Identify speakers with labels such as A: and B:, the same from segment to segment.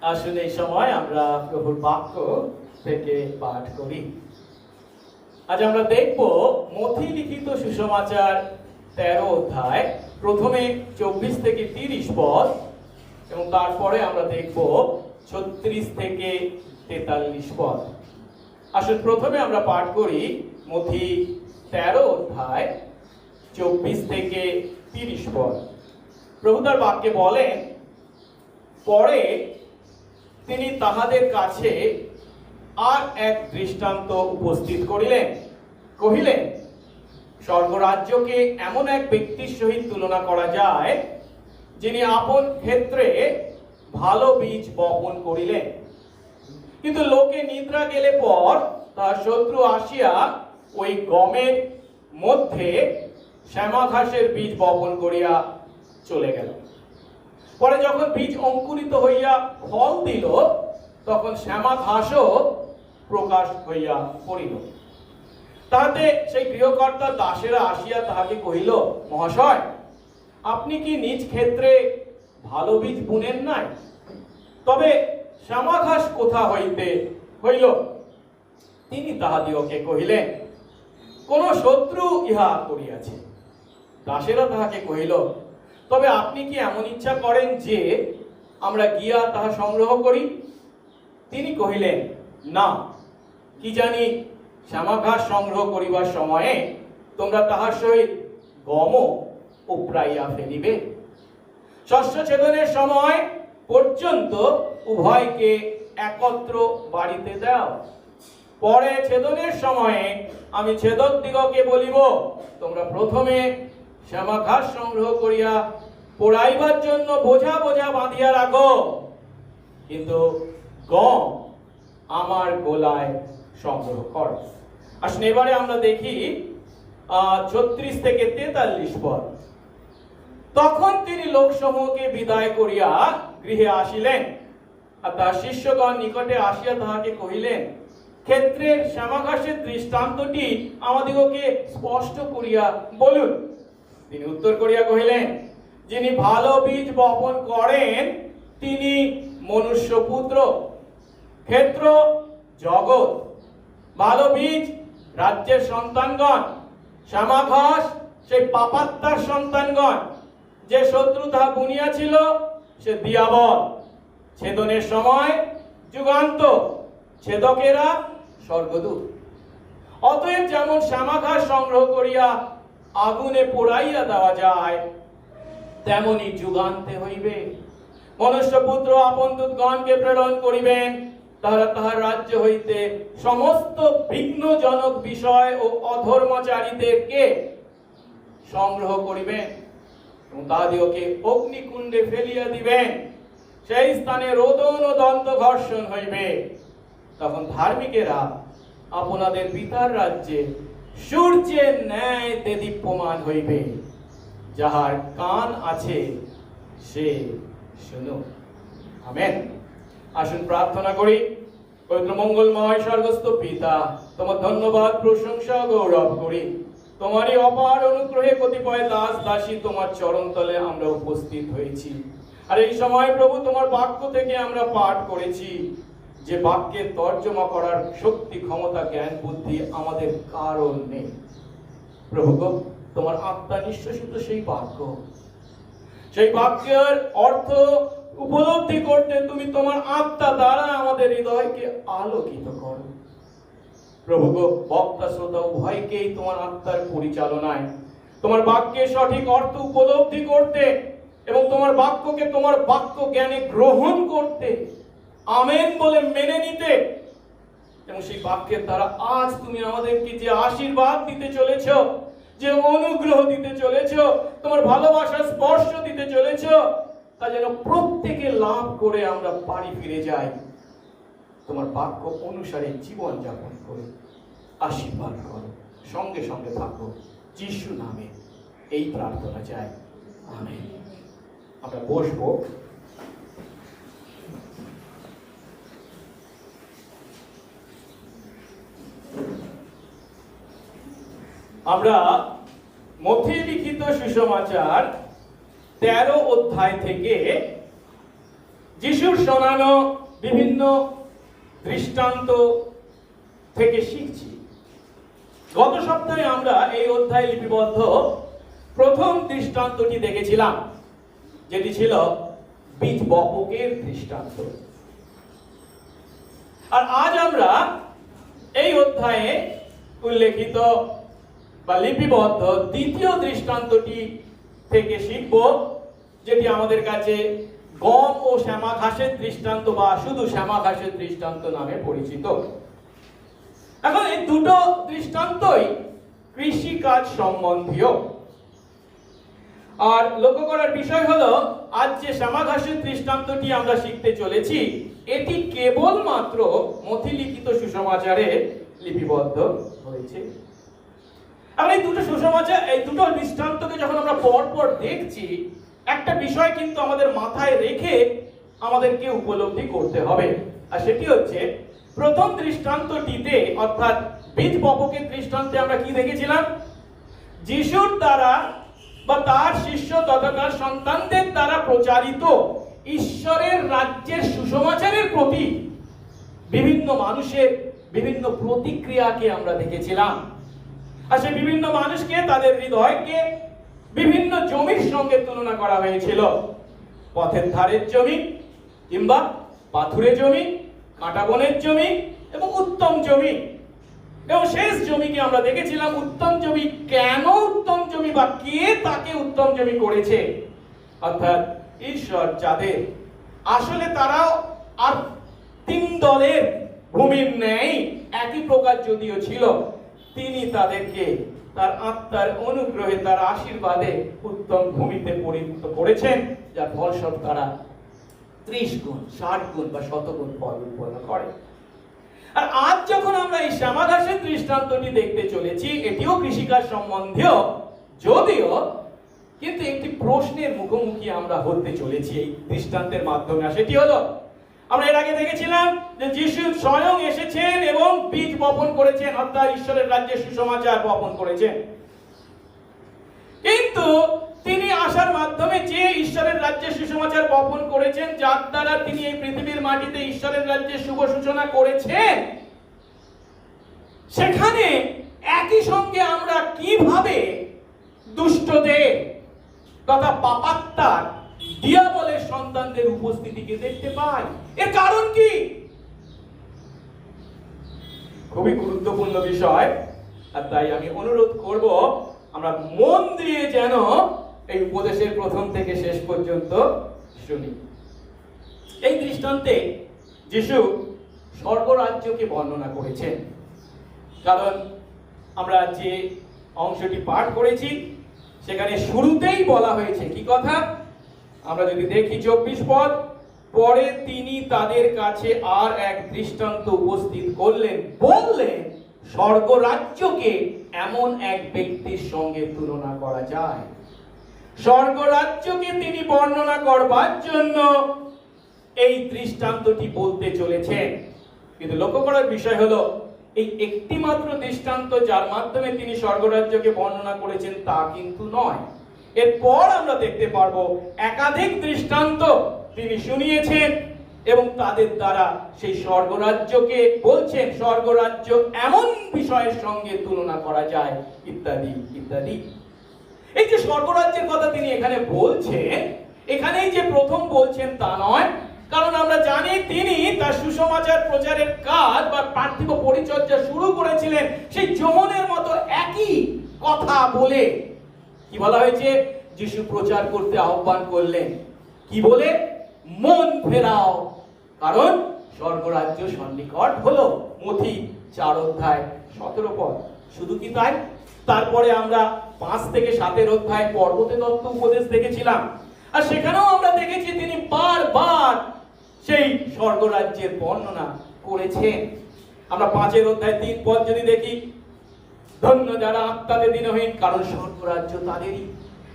A: আসলে এই সময় আমরা প্রভুর বাক্য থেকে পাঠ করি। আজ আমরা দেখব মথি লিখিত সুসমাচার 13 অধ্যায়, প্রথমে 24 থেকে 30 পদ এবং তারপরে আমরা দেখব 36 থেকে 43 পদ। আসলে প্রথমে আমরা পাঠ করি মথি 13 অধ্যায় 24 থেকে 30 পদ। প্রভু তার বাক্যে বলেন, পরে তিনি তাহাদের কাছে আর এক দৃষ্টান্ত উপস্থিত করিলেন, কহিলেন, স্বর্গরাজ্যকে এমন এক ব্যক্তির সহিত তুলনা করা যায়, যিনি আপন ক্ষেত্রে ভালো বীজ বপন করিলেন। কিন্তু লোকে নিদ্রা গেলে পর তার শত্রু আসিয়া ওই গমের মধ্যে শ্যামাঘাসের বীজ বপন করিয়া চলে গেল। পরে যখন বীজ অঙ্কুরিত হইয়া ফল দিল, তখন শ্যামাঘাসও প্রকাশ হইয়া পড়িল। তাহাতে সেই গৃহকর্তার দাসেরা আসিয়া তাহাকে কহিল, মহাশয়, আপনি কি নিজ ক্ষেত্রে ভালো বীজ বুনেন নাই? তবে শ্যামাঘাস কোথা হইতে হইল? তিনি তাহাদিওকে কহিলেন, কোন শত্রু ইহা করিয়াছে। দাসেরা তাহাকে কহিল, তবে আপনি কি এমন ইচ্ছা করেন যে আমরা গিয়া তাহা সংগ্রহ করি? তিনি কহিলেন, না, কি জানি শ্যামাঘাস সংগ্রহ করিবার সময়ে তোমরা তাহার সহিত গমও উপড়াইয়া ফেলিবে। শস্য ছেদনের সময় পর্যন্ত উভয়কে একত্র বাড়িতে দাও। পরে ছেদনের সময়ে আমি ছেদক দিগকে বলিব, তোমরা প্রথমে শ্যামাঘাস সংগ্রহ করিয়া পোড়াইবার জন্য বোঝা বোঝা বাঁধিয়া রাখো, কিন্তু গম আমার গোলায় সংগ্রহ কর। আসলে এবারে আমরা দেখি 36 থেকে 43 পদ। তখন তিনি লোকসমূহকে বিদায় করিয়া গৃহে আসিলেন, আর তার শিষ্যগণ নিকটে আসিয়া তাহাকে কহিলেন, ক্ষেত্রের শ্যামাঘাসের দৃষ্টান্তটি আমাদিগকে স্পষ্ট করিয়া বলুন। তিনি উত্তর করিয়া কহিলেন, যিনি ভালো বীজ বপন করেন তিনি মনুষ্যপুত্র। ক্ষেত্র জগৎ, ভালো বীজ রাজ্যের সন্তানগণ, শ্যামাঘাস সেই পাপাত্মার সন্তানগণ। যে শত্রু তাহা বুনিয়াছিল সে দিয়াবল, ছেদনের সময় যুগান্ত, ছেদকেরা স্বর্গদূত। অতএব যেমন শ্যামাঘাস সংগ্রহ করিয়া আগুনে পোড়াইয়া দেওয়া যায়, তেমনি যুগান্তে হইবে। মনুষ্যপুত্র আপন দূতগণকে প্রেরণ করিবেন, তাহারা তাহার রাজ্য হইতে সমস্ত বিঘ্নজনক বিষয় ও অধর্মাচারীদেরকে সংগ্রহ করিবেন এবং তাহাদিগকে অগ্নিকুণ্ডে ফেলিয়া দিবেন। সেই স্থানে রোদন ও দন্ত ঘর্ষণ হইবে। তখন ধার্মিকেরা আপনাদের পিতার রাজ্যে সূর্যের ন্যায় দেদীপ্যমান হইবে। যাহার কান আছে সে শুনুক। আমেন। আসুন প্রার্থনা করি। পবিত্র মঙ্গলময় স্বর্গস্থ পিতা, তোমার ধন্যবাদ, প্রশংসা, গৌরব করি। তোমারই অপার অনুগ্রহে কতিপয় দাস দাসী তোমার চরণতলে আমরা উপস্থিত হয়েছি। আর এই সময় প্রভু তোমার বাক্য থেকে আমরা পাঠ করেছি, যে বাক্যের তর্জমা করার শক্তি, ক্ষমতা, জ্ঞান, বুদ্ধি আমাদের কারণ নেই। প্রভু গো, তোমার আত্মা নিঃশ্বসিত সেই বাক্য, সেই বাক্যের অর্থ উপলব্ধি করতে তুমি তোমার আত্মা দ্বারা আমাদের হৃদয়কে আলোকিত করো। প্রভু গো, বক্তা শ্রোতা উভয়কেই তোমার আত্মার পরিচালনায় তোমার বাক্যের সঠিক অর্থ উপলব্ধি করতে এবং তোমার বাক্যকে তোমার বাক্য জ্ঞানে গ্রহণ করতে, আমেন বলে মেনে নিতে, এবং সেই বাক্যের দ্বারা আজ তুমি আমাদেরকে যে আশীর্বাদ দিতে চলেছ, যে অনুগ্রহ দিতে চলেছ, তোমার ভালোবাসার স্পর্শ দিতে চলেছ, তা যেন প্রত্যেকে লাভ করে আমরা বাড়ি ফিরে যাই, তোমার বাক্য অনুসারে জীবন যাপন করে আশীর্বাদ করো, সঙ্গে সঙ্গে থাকো। যিশু নামে এই প্রার্থনা চাই, আমেন। আমরা বসবো। আমরা মথি লিখিত সুসমাচার 13 অধ্যায় থেকে যিশুর শোনানো বিভিন্ন দৃষ্টান্ত থেকে শিখছি। গত সপ্তাহে আমরা এই অধ্যায়ে লিপিবদ্ধ প্রথম দৃষ্টান্তটি দেখেছিলাম, যেটি ছিল বীজ বপকের দৃষ্টান্ত। আর আজ আমরা এই অধ্যায়ে উল্লেখিত বা লিপিবদ্ধ দ্বিতীয় দৃষ্টান্তটি থেকে শিখব, যেটি আমাদের কাছে গম ও শ্যামা ঘাসের দৃষ্টান্ত বা শুধু শ্যামা ঘাসের দৃষ্টান্ত নামে পরিচিত। এখন এই দুটো দৃষ্টান্তই কৃষি কাজ সম্বন্ধীয়। আর লক্ষ্য করার বিষয় হলো, আজ যে শ্যামা ঘাসের দৃষ্টান্তটি আমরা শিখতে চলেছি, এটি কেবলমাত্র মথিলিখিত সুসমাচারে লিপিবদ্ধ হয়েছে। আর এই দুটো সুসমাচার, এই দুটো দৃষ্টান্তকে যখন আমরা পরপর দেখছি, একটা বিষয় কিন্তু আমাদের মাথায় রেখে আমাদেরকে উপলব্ধি করতে হবে। আর সেটি হচ্ছে, প্রথম দৃষ্টান্তটিতে অর্থাৎ বীজ বপকের দৃষ্টান্তে আমরা কি দেখেছিলাম? যিশুর দ্বারা বা তার শিষ্য তথা তার সন্তানদের দ্বারা প্রচারিত ঈশ্বরের রাজ্যের সুসমাচারের প্রতি বিভিন্ন মানুষের বিভিন্ন প্রতিক্রিয়াকে আমরা দেখেছিলাম। আর সেই বিভিন্ন মানুষকে, তাদের হৃদয়কে বিভিন্ন জমির সঙ্গে তুলনা করা হয়েছিল। পথের ধারের জমি কিংবা পাথুরে জমি, কাঁটা বনের জমি এবং উত্তম জমি। এবং শেষ জমিকে আমরা দেখেছিলাম উত্তম জমি কেন উত্তম জমি বা কে তাকে উত্তম জমি করেছে, অর্থাৎ ঈশ্বর, যাদের আসলে তারাও আর তিন দলের ভূমির ন্যায় একই প্রকার যদিও ছিল, তিনি তাদেরকে তার আত্মার অনুগ্রহে, তার আশীর্বাদে উত্তম ভূমিতে পরিণত করেছেন, যার ফলস্বরূপ তারা 30 গুণ, 60 গুণ বা 100 গুণ ফল উৎপন্ন করে। আর আজ যখন আমরা এই শ্যামা ঘাসের দৃষ্টান্তটি দেখতে চলেছি, এটিও কৃষিকাজ সম্বন্ধীয় যদিও, কিন্তু একটি প্রশ্নের মুখোমুখি আমরা হতে চলেছি এই দৃষ্টান্তের মাধ্যমে। আর সেটি হলো, আমরা এর আগে দেখেছিলাম যে যিশু স্বয়ং এসেছেন এবং বীজ বপন করেছেন, অর্থাৎ ঈশ্বরের রাজ্যের সুসমাচার বপন করেছেন। কিন্তু তিনি আসার মাধ্যমে যে ঈশ্বরের রাজ্যের সুসমাচার বপন করেছেন, যার দ্বারা তিনি এই পৃথিবীর মাটিতে ঈশ্বরের রাজ্যের শুভ সূচনা করেছেন, সেখানে একই সঙ্গে আমরা কিভাবে দুষ্টদের তথা পাপাত্মার, ডিয়াবলের সন্তানদের উপস্থিতিকে দেখতে পাই? এর কারণ কি? খুবই গুরুত্বপূর্ণ বিষয়। আর তাই আমি অনুরোধ করব, আমরা মন দিয়ে যেন এই উপদেশের প্রথম থেকে শেষ পর্যন্ত শুনি। এই দৃষ্টান্তে যিশু স্বর্গরাজ্যকে বর্ণনা করেছেন। কারণ আমরা যে অংশটি পাঠ করেছি, সেখানে শুরুতেই বলা হয়েছে কি কথা? আমরা যদি দেখি 24 পদ, পরে তিনি তাদের কাছে আর এক দৃষ্টান্ত উপস্থিত করলেন, বললেন, স্বর্গরাজ্যকে এমন এক ব্যক্তির সঙ্গে তুলনা করা যায়। স্বর্গরাজ্যকে তিনি বর্ণনা করবার জন্য এই দৃষ্টান্তটি বলতে চলেছেন। কিন্তু লক্ষ্য করার বিষয় হলো, এই একটি মাত্র দৃষ্টান্ত যার মাধ্যমে তিনি স্বর্গরাজ্যকে বর্ণনা করেছেন তা কিন্তু নয়। এরপর আমরা দেখতে পারবো একাধিক দৃষ্টান্ত তিনি শুনিয়েছেন এবং তাদের দ্বারা সেই স্বর্গরাজ্যকে বলছেন স্বর্গরাজ্য এমন বিষয়ের সঙ্গে তুলনা করা যায়, ইত্যাদি ইত্যাদি। এই যে স্বর্গরাজ্যের কথা তিনি এখানে বলছেন, এখানেই যে প্রথম বলছেন তা নয়। কারণ আমরা জানি তিনি তার সুসমাচার প্রচারের কাজ বা পার্থিব পরিচর্যা শুরু করেছিলেন সেই যমনের মতো একই কথা বলে। কি বলা হয়েছে? যিশু প্রচার করতে আহ্বান করলেন, কি বলে? মন ফেরাও, কারণ স্বর্গরাজ্য সন্নিকট হলো। মথি 4 অধ্যায় 17 পদ। শুধু কি তাই? তারপরে আমরা 5 থেকে 7 অধ্যায় পর্বতে তত্ত্ব উপদেশ দেখেছিলাম। আর সেখানেও আমরা দেখেছি তিনি বারবার সেই স্বর্গরাজ্যের বর্ণনা করেছেন। আমরা 5 অধ্যায় 3 পদ যদি দেখি, ধন্য যারা আত্মাতে দীনহীন, কারণ স্বর্গরাজ্য তাদেরই।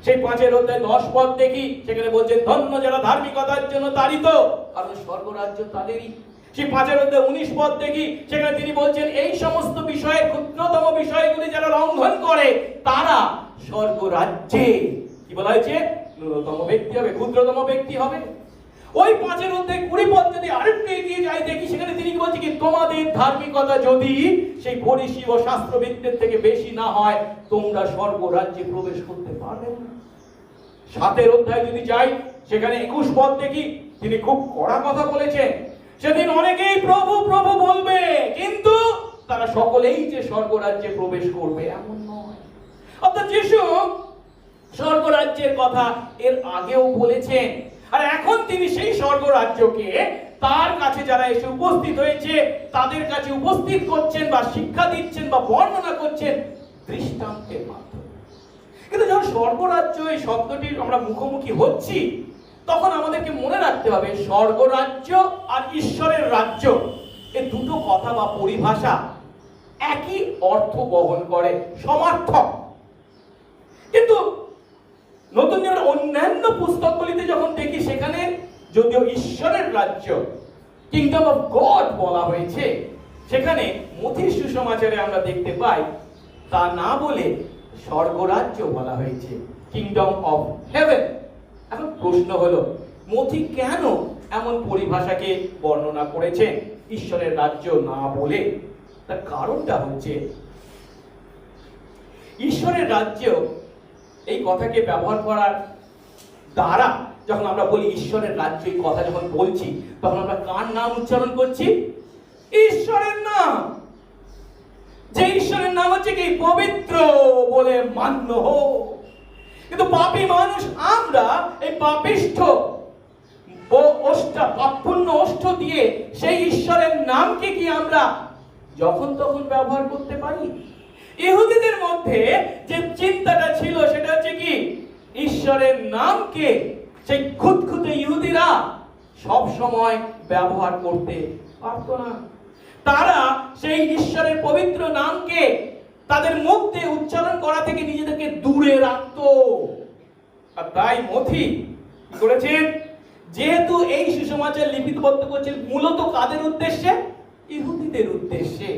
A: সেই 5 অধ্যায় 10 পদ দেখি, সেখানে বলছেন ধন্য যারা ধার্মিকতার জন্য তাড়িত, কারণ স্বর্গরাজ্য তাদেরই। সেই 5 অধ্যায় 19 পদ দেখি, সেখানে তিনি বলছেন এই সমস্ত বিষয়ের ক্ষুদ্রতম বিষয়গুলি যারা লঙ্ঘন করে তারা স্বর্গরাজ্যে, কি বলা হয়েছে, ন্যূনতম ব্যক্তি হবে, ক্ষুদ্রতম ব্যক্তি হবে। ওই 5 অধ্যায় 20 পদ যদি আরেকটু এগিয়ে যাই দেখি সেখানে তিনি বলছেন কি তোমাদের ধার্মিকতা যদি সেই ফরিসি ও শাস্ত্রবিদদের থেকে বেশি না হয় তোমরা স্বর্গ রাজ্যে প্রবেশ করতে পারবে না। 7 অধ্যায় যদি যাই সেখানে 21 পদ দেখি তিনি খুব কড়া কথা বলেছেন। সেদিন অনেকেই প্রভু প্রভু বলবে কিন্তু তারা সকলেই যে স্বর্গ রাজ্যে প্রবেশ করবে এমন নয়। অর্থাৎ যিশু স্বর্গ রাজ্যের কথা এর আগেও বলেছেন, আর এখন তিনি সেই স্বর্গ রাজ্যকে তার কাছে যারা এসে উপস্থিত হয়েছে তাদের কাছে উপস্থিত করছেন বা শিক্ষা দিচ্ছেন বা বর্ণনা করছেন দৃষ্টান্তের মাধ্যমে। কিন্তু যখন স্বর্গরাজ্য এই শব্দটির আমরা মুখোমুখি হচ্ছি তখন আমাদেরকে মনে রাখতে হবে স্বর্গরাজ্য আর ঈশ্বরের রাজ্য এই দুটো কথা বা পরিভাষা একই অর্থ বহন করে, সমার্থক। কিন্তু নতুন নিয়মের অন্যান্য পুস্তকগুলিতে যখন দেখি সেখানে যদিও ঈশ্বরের রাজ্য কিংডম অফ গড বলা হয়েছে, সেখানে মথির সুসমাচারে আমরা দেখতে পাই তা না বলে স্বর্গরাজ্য বলা হয়েছে, কিংডম অফ হেভেন। এখন প্রশ্ন হলো মথি কেন এমন পরিভাষাকে বর্ণনা করেছেন ঈশ্বরের রাজ্য না বলে? তার কারণটা হচ্ছে ঈশ্বরের রাজ্য এই কথাকে ব্যবহার করার দ্বারা যখন আমরা বলি ঈশ্বরের রাজ্য এই কথা যখন বলছি তখন আমরা কার নাম উচ্চারণ করছি? ঈশ্বরের নাম। যে ঈশ্বরের নাম হচ্ছে কি পবিত্র বলে মান্য হোক। কিন্তু পাপী মানুষ আমরা এই পাপিষ্ঠ পাপপূর্ণ ওষ্ঠ দিয়ে সেই ঈশ্বরের নামকে কি আমরা যখন তখন ব্যবহার করতে পারি? ইহুদিদের মধ্যে যে চিন্তাটা ছিল সেটা হচ্ছে কি ঈশ্বরের নামকে সেই খুঁতখুঁতে ইহুদিরা সব সময় ব্যবহার করতে পারত না। তারা সেই ঈশ্বরের পবিত্র নামকে তাদের মুখ দিয়ে উচ্চারণ করা থেকে নিজেদেরকে দূরে রাখত। আর তাই মথি কি করেছেন? যেহেতু এই সুসমাচার লিপিবদ্ধ করছেন মূলত কাদের উদ্দেশ্যে? ইহুদিদের উদ্দেশ্যে।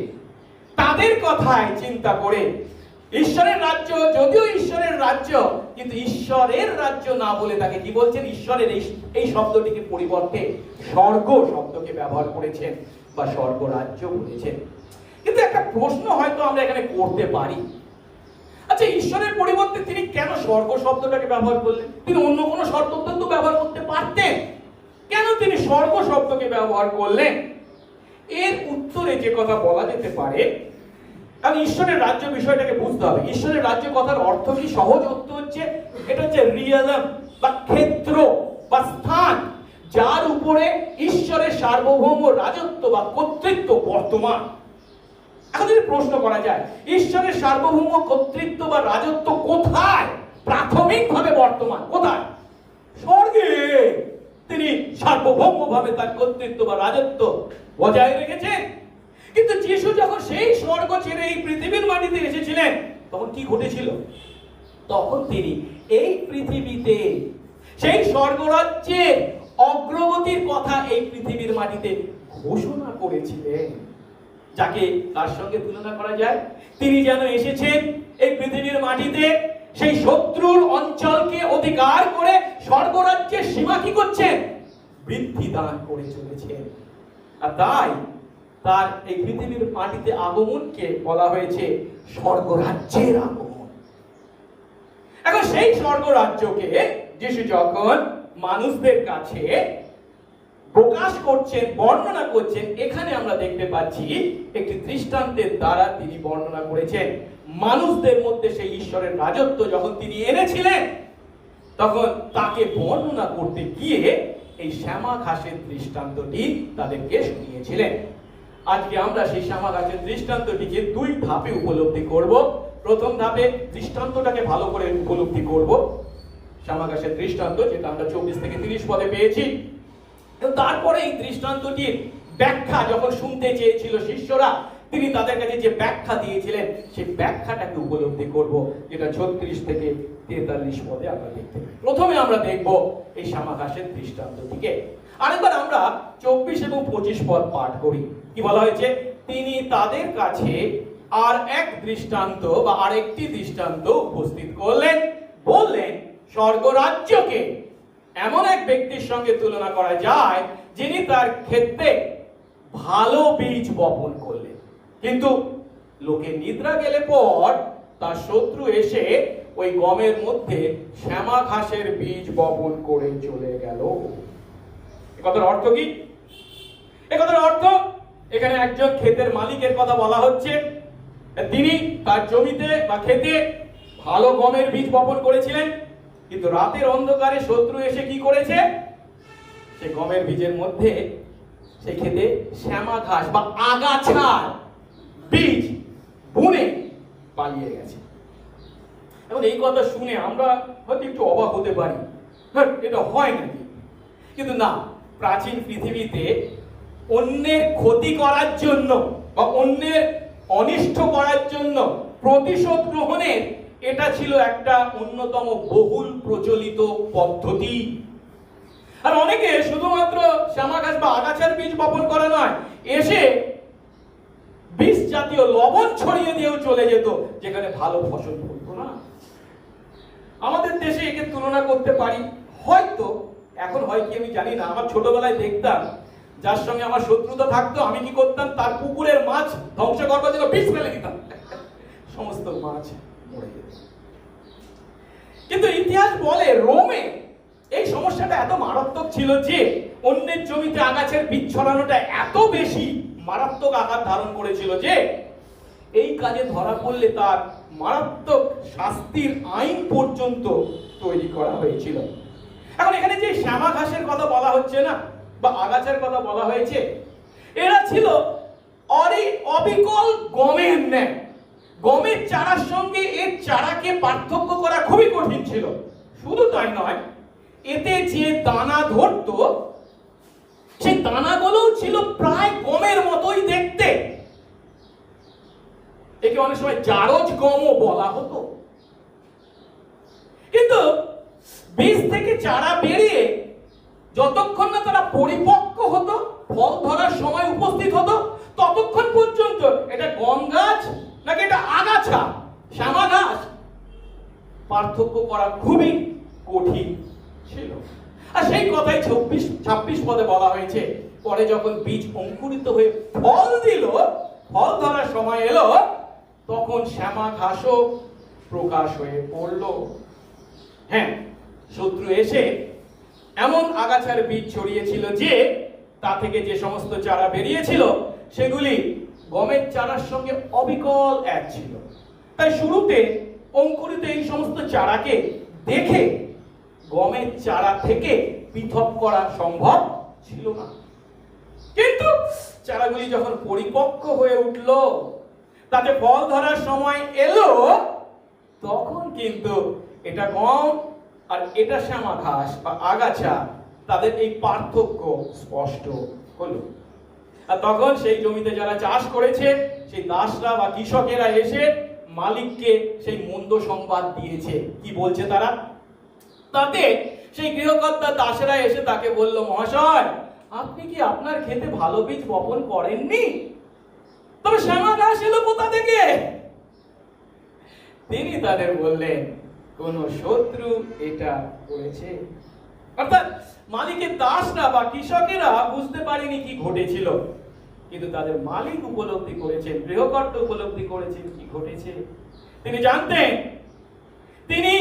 A: তাদের কথায় চিন্তা করে ঈশ্বরের রাজ্য যদিও ঈশ্বরের রাজ্য কিন্তু ঈশ্বরের রাজ্য না বলে তাকে কি বলছেন? ঈশ্বরের এই শব্দটিকে পরিবর্তে স্বর্গ শব্দকে ব্যবহার করেছেন বা স্বর্গ রাজ্য বলেছেন। কিন্তু একটা প্রশ্ন হয়তো আমরা এখানে করতে পারি, আচ্ছা ঈশ্বরের পরিবর্তে তিনি কেন স্বর্গ শব্দটাকে ব্যবহার করলেন? তিনি অন্য কোনো শব্দ তো ব্যবহার করতে পারতেন, কেন তিনি স্বর্গ শব্দকে ব্যবহার করলেন? এর উত্তরে যে কথা বলা যেতে পারে, কারণ ঈশ্বরের রাজ্য বিষয়টাকে বুঝতে হবে। ঈশ্বরের রাজ্য কথার অর্থ কি? সহজ অর্থ হচ্ছে এটা হচ্ছে রিয়ালম বা ক্ষেত্র বা স্থান যার উপরে ঈশ্বরের সার্বভৌম রাজত্ব বা কর্তৃত্ব বর্তমান। এখন যদি প্রশ্ন করা যায় ঈশ্বরের সার্বভৌম কর্তৃত্ব বা রাজত্ব কোথায় প্রাথমিকভাবে বর্তমান? কোথায়? স্বর্গে। তিনি সার্বভৌমভাবে তার কর্তৃত্ব বা রাজত্ব বজায় রেখেছেন। কিন্তু যিশু যখন সেই স্বর্গ ছেড়ে এই পৃথিবীর মাটিতে এসেছিলেন তখন কি ঘটেছিল? তখন তিনি এই পৃথিবীতে সেই স্বর্গরাজ্যের অগ্রগতির কথা এই পৃথিবীর মাটিতে ঘোষণা করেছিলেন। যাকে তার সঙ্গে তুলনা করা যায়, তিনি যেন এসেছেন এই পৃথিবীর মাটিতে সেই শত্রুর অঞ্চলকে অধিকার করে স্বর্গরাজ্যের সীমা কি করছেন? বৃদ্ধি দান করে চলেছেন। আর তাই তার এই পৃথিবীর মাটিতে আগমনকে বলা হয়েছে স্বর্গরাজ্যের আগমন। এখন সেই স্বর্গরাজ্যকে যিশু যখন মানুষদের কাছে প্রকাশ করছেন, বর্ণনা করছেন, এখানে আমরা দেখতে পাচ্ছি একটি দৃষ্টান্তের দ্বারা তিনি বর্ণনা করেছেন। মানুষদের মধ্যে সেই ঈশ্বরের রাজত্ব যখন তিনি এনেছিলেন তখন তাকে বর্ণনা করতে গিয়ে এই শ্যামা ঘাসের দৃষ্টান্তটি তাদেরকে শুনিয়েছিলেন। আজকে আমরা সেই শ্যামা ঘাসের দৃষ্টান্তটিকে দুই ধাপে উপলব্ধি করব। প্রথম ধাপে দৃষ্টান্তটাকে ভালো করে উপলব্ধি করব, শ্যামা ঘাসের দৃষ্টান্ত যেটা আমরা 24 থেকে 30 পদে পেয়েছি। তারপরে এই দৃষ্টান্তটির ব্যাখ্যা যখন শুনতে চেয়েছিল শিষ্যরা, তিনি তাদের কাছে যে ব্যাখ্যা দিয়েছিলেন সেই ব্যাখ্যাটাকে উপলব্ধি করব, যেটা 36 থেকে 43 পদে আমরা দেখতে পাই। প্রথমে আমরা দেখব এই শ্যামা ঘাসের দৃষ্টান্তটিকে। আরেকবার আমরা 24 এবং 25 পদ পাঠ করি। কি বলা হয়েছে? তিনি তাদের কাছে আর এক দৃষ্টান্ত বা আরেকটি দৃষ্টান্ত উপস্থিত করলেন, বললেন স্বর্গরাজ্যকে এমন এক ব্যক্তির সঙ্গে তুলনা করা যায় যিনি তার ক্ষেত্রে ভালো বীজ বপন করলেন, কিন্তু লোকে নিদ্রা গেলে পর তার শত্রু এসে ওই গমের মধ্যে শ্যামা ঘাসের বীজ বপন করে চলে গেল। এ কথার অর্থ কি? এ কথার অর্থ এখানে একজন ক্ষেতের মালিকের কথা বলা হচ্ছে। তিনি তার জমিতে বা ক্ষেতে ভালো গমের বীজ বপন করেছিলেন, কিন্তু রাতের অন্ধকারে শত্রু এসে কি করেছে? সেই গমের বীজের মধ্যে সেই ক্ষেতে শ্যামা ঘাস বা আগাছার বীজ বুনে পালিয়ে গেছে। এখন এই কথা শুনে আমরা হয়তো একটু অবাক হতে পারি, এটা হয় নাকি? কিন্তু না, প্রাচীন পৃথিবীতে অন্যের ক্ষতি করার জন্য বা অন্যের অনিষ্ট করার জন্য প্রতিশোধ গ্রহণের এটা ছিল একটা অন্যতম বহুল প্রচলিত পদ্ধতি। আর অনেকে শুধুমাত্র শ্যামা ঘাস বা আগাছার বীজ বপন করা নয়, এসে বিষ জাতীয় লবণ ছড়িয়ে দিয়েও চলে যেত যেখানে ভালো ফসল ফলতো না। আমাদের দেশে একে তুলনা করতে পারি, হয়তো এখন হয় কি আমি জানি না, আমার ছোটবেলায় দেখতাম যার সঙ্গে আমার শত্রুতা থাকতো, আমি কি করতাম, তার পুকুরের মাছ ধ্বংস করবার জন্য বিষ ফেলে দিতাম, সমস্ত মাছ মরে যেত। কিন্তু ইতিহাস বলে রোমে এই সমস্যাটা এত মারাত্মক ছিল যে অন্যের জমিতে আগাছার বীজ ছড়ানোটা এত বেশি মারাত্মক আকার ধারণ করেছিল যে এই কাজে ধরা পড়লে তার মারাত্মক শাস্তির আইন পর্যন্ত তৈরি করা হয়েছিল। এখন এখানে যে শ্যামা ঘাসের কথা বলা হচ্ছে না বা আগাছার কথা বলা হয়েছে, এরা ছিল অবিকল গমের ন্যায়। গমের চারার সঙ্গে এর চারাকে পার্থক্য করা খুবই কঠিন ছিল। শুধু তাই নয়, এতে যে দানা ধরতো সেই দানাগুলো ছিল প্রায় গমের মতোই দেখতে। একে অনেক সময় জারজ গমও বলা হতো। কিন্তু বীজ থেকে চারা বেরিয়ে যতক্ষণ না তারা পরিপক্ক হতো, ফল ধরার সময় উপস্থিত হতো, ততক্ষণ পর্যন্ত এটা গম গাছ নাকি এটা আগাছা, শ্যামা ঘাস, পার্থক্য করা খুবই কঠিন ছিল। আর সেই কথাই 26 পদে বলা হয়েছে, পরে যখন বীজ অঙ্কুরিত হয়ে ফল দিল, ফল ধরার সময় এলো, তখন শ্যামা ঘাসও প্রকাশ হয়ে পড়ল। হ্যাঁ, শত্রু এসে এমন আগাছার বীজ ছড়িয়েছিল যে তা থেকে যে সমস্ত চারা বেরিয়েছিল সেগুলি গমের চারার সঙ্গে অবিকল এক ছিল। তাই শুরুতে অঙ্কুরিত এই সমস্ত চারাকে দেখে গমের চারা থেকে পৃথক করা সম্ভব ছিল না। কিন্তু চারাগুলি যখন পরিপক্ক হয়ে উঠল, তাতে ফল ধরার সময় এলো, তখন কিন্তু এটা গম আর এটা শ্যামা ঘাস বা আগাছা, তাদের এই পার্থক্য স্পষ্ট হলো। আর তখন সেই জমিতে যারা চাষ করেছে সেই দাসরা বা কৃষকেরা এসে মালিককে সেই মন্দ সংবাদ দিয়েছে। কি বলছে তারা? তাতে সেই গৃহকর্তা দাসেরা এসে তাকে বলল, মহাশয়, আপনি কি আপনার ক্ষেতে ভালো বীজ বপন করেননি? তবে শ্যামা ঘাস এলো কোথা থেকে? তিনি তাদের বললেন, কোন শত্রু এটা করেছে। অর্থাৎ মালিকের দাসরা বা কৃষকেরা বুঝতে পারেনি কি ঘটেছিল, কিন্তু তাদের মালিক উপলব্ধি করেছেন, গৃহকর্তা উপলব্ধি করেছেন কি ঘটেছে। তিনি জানতেন তিনি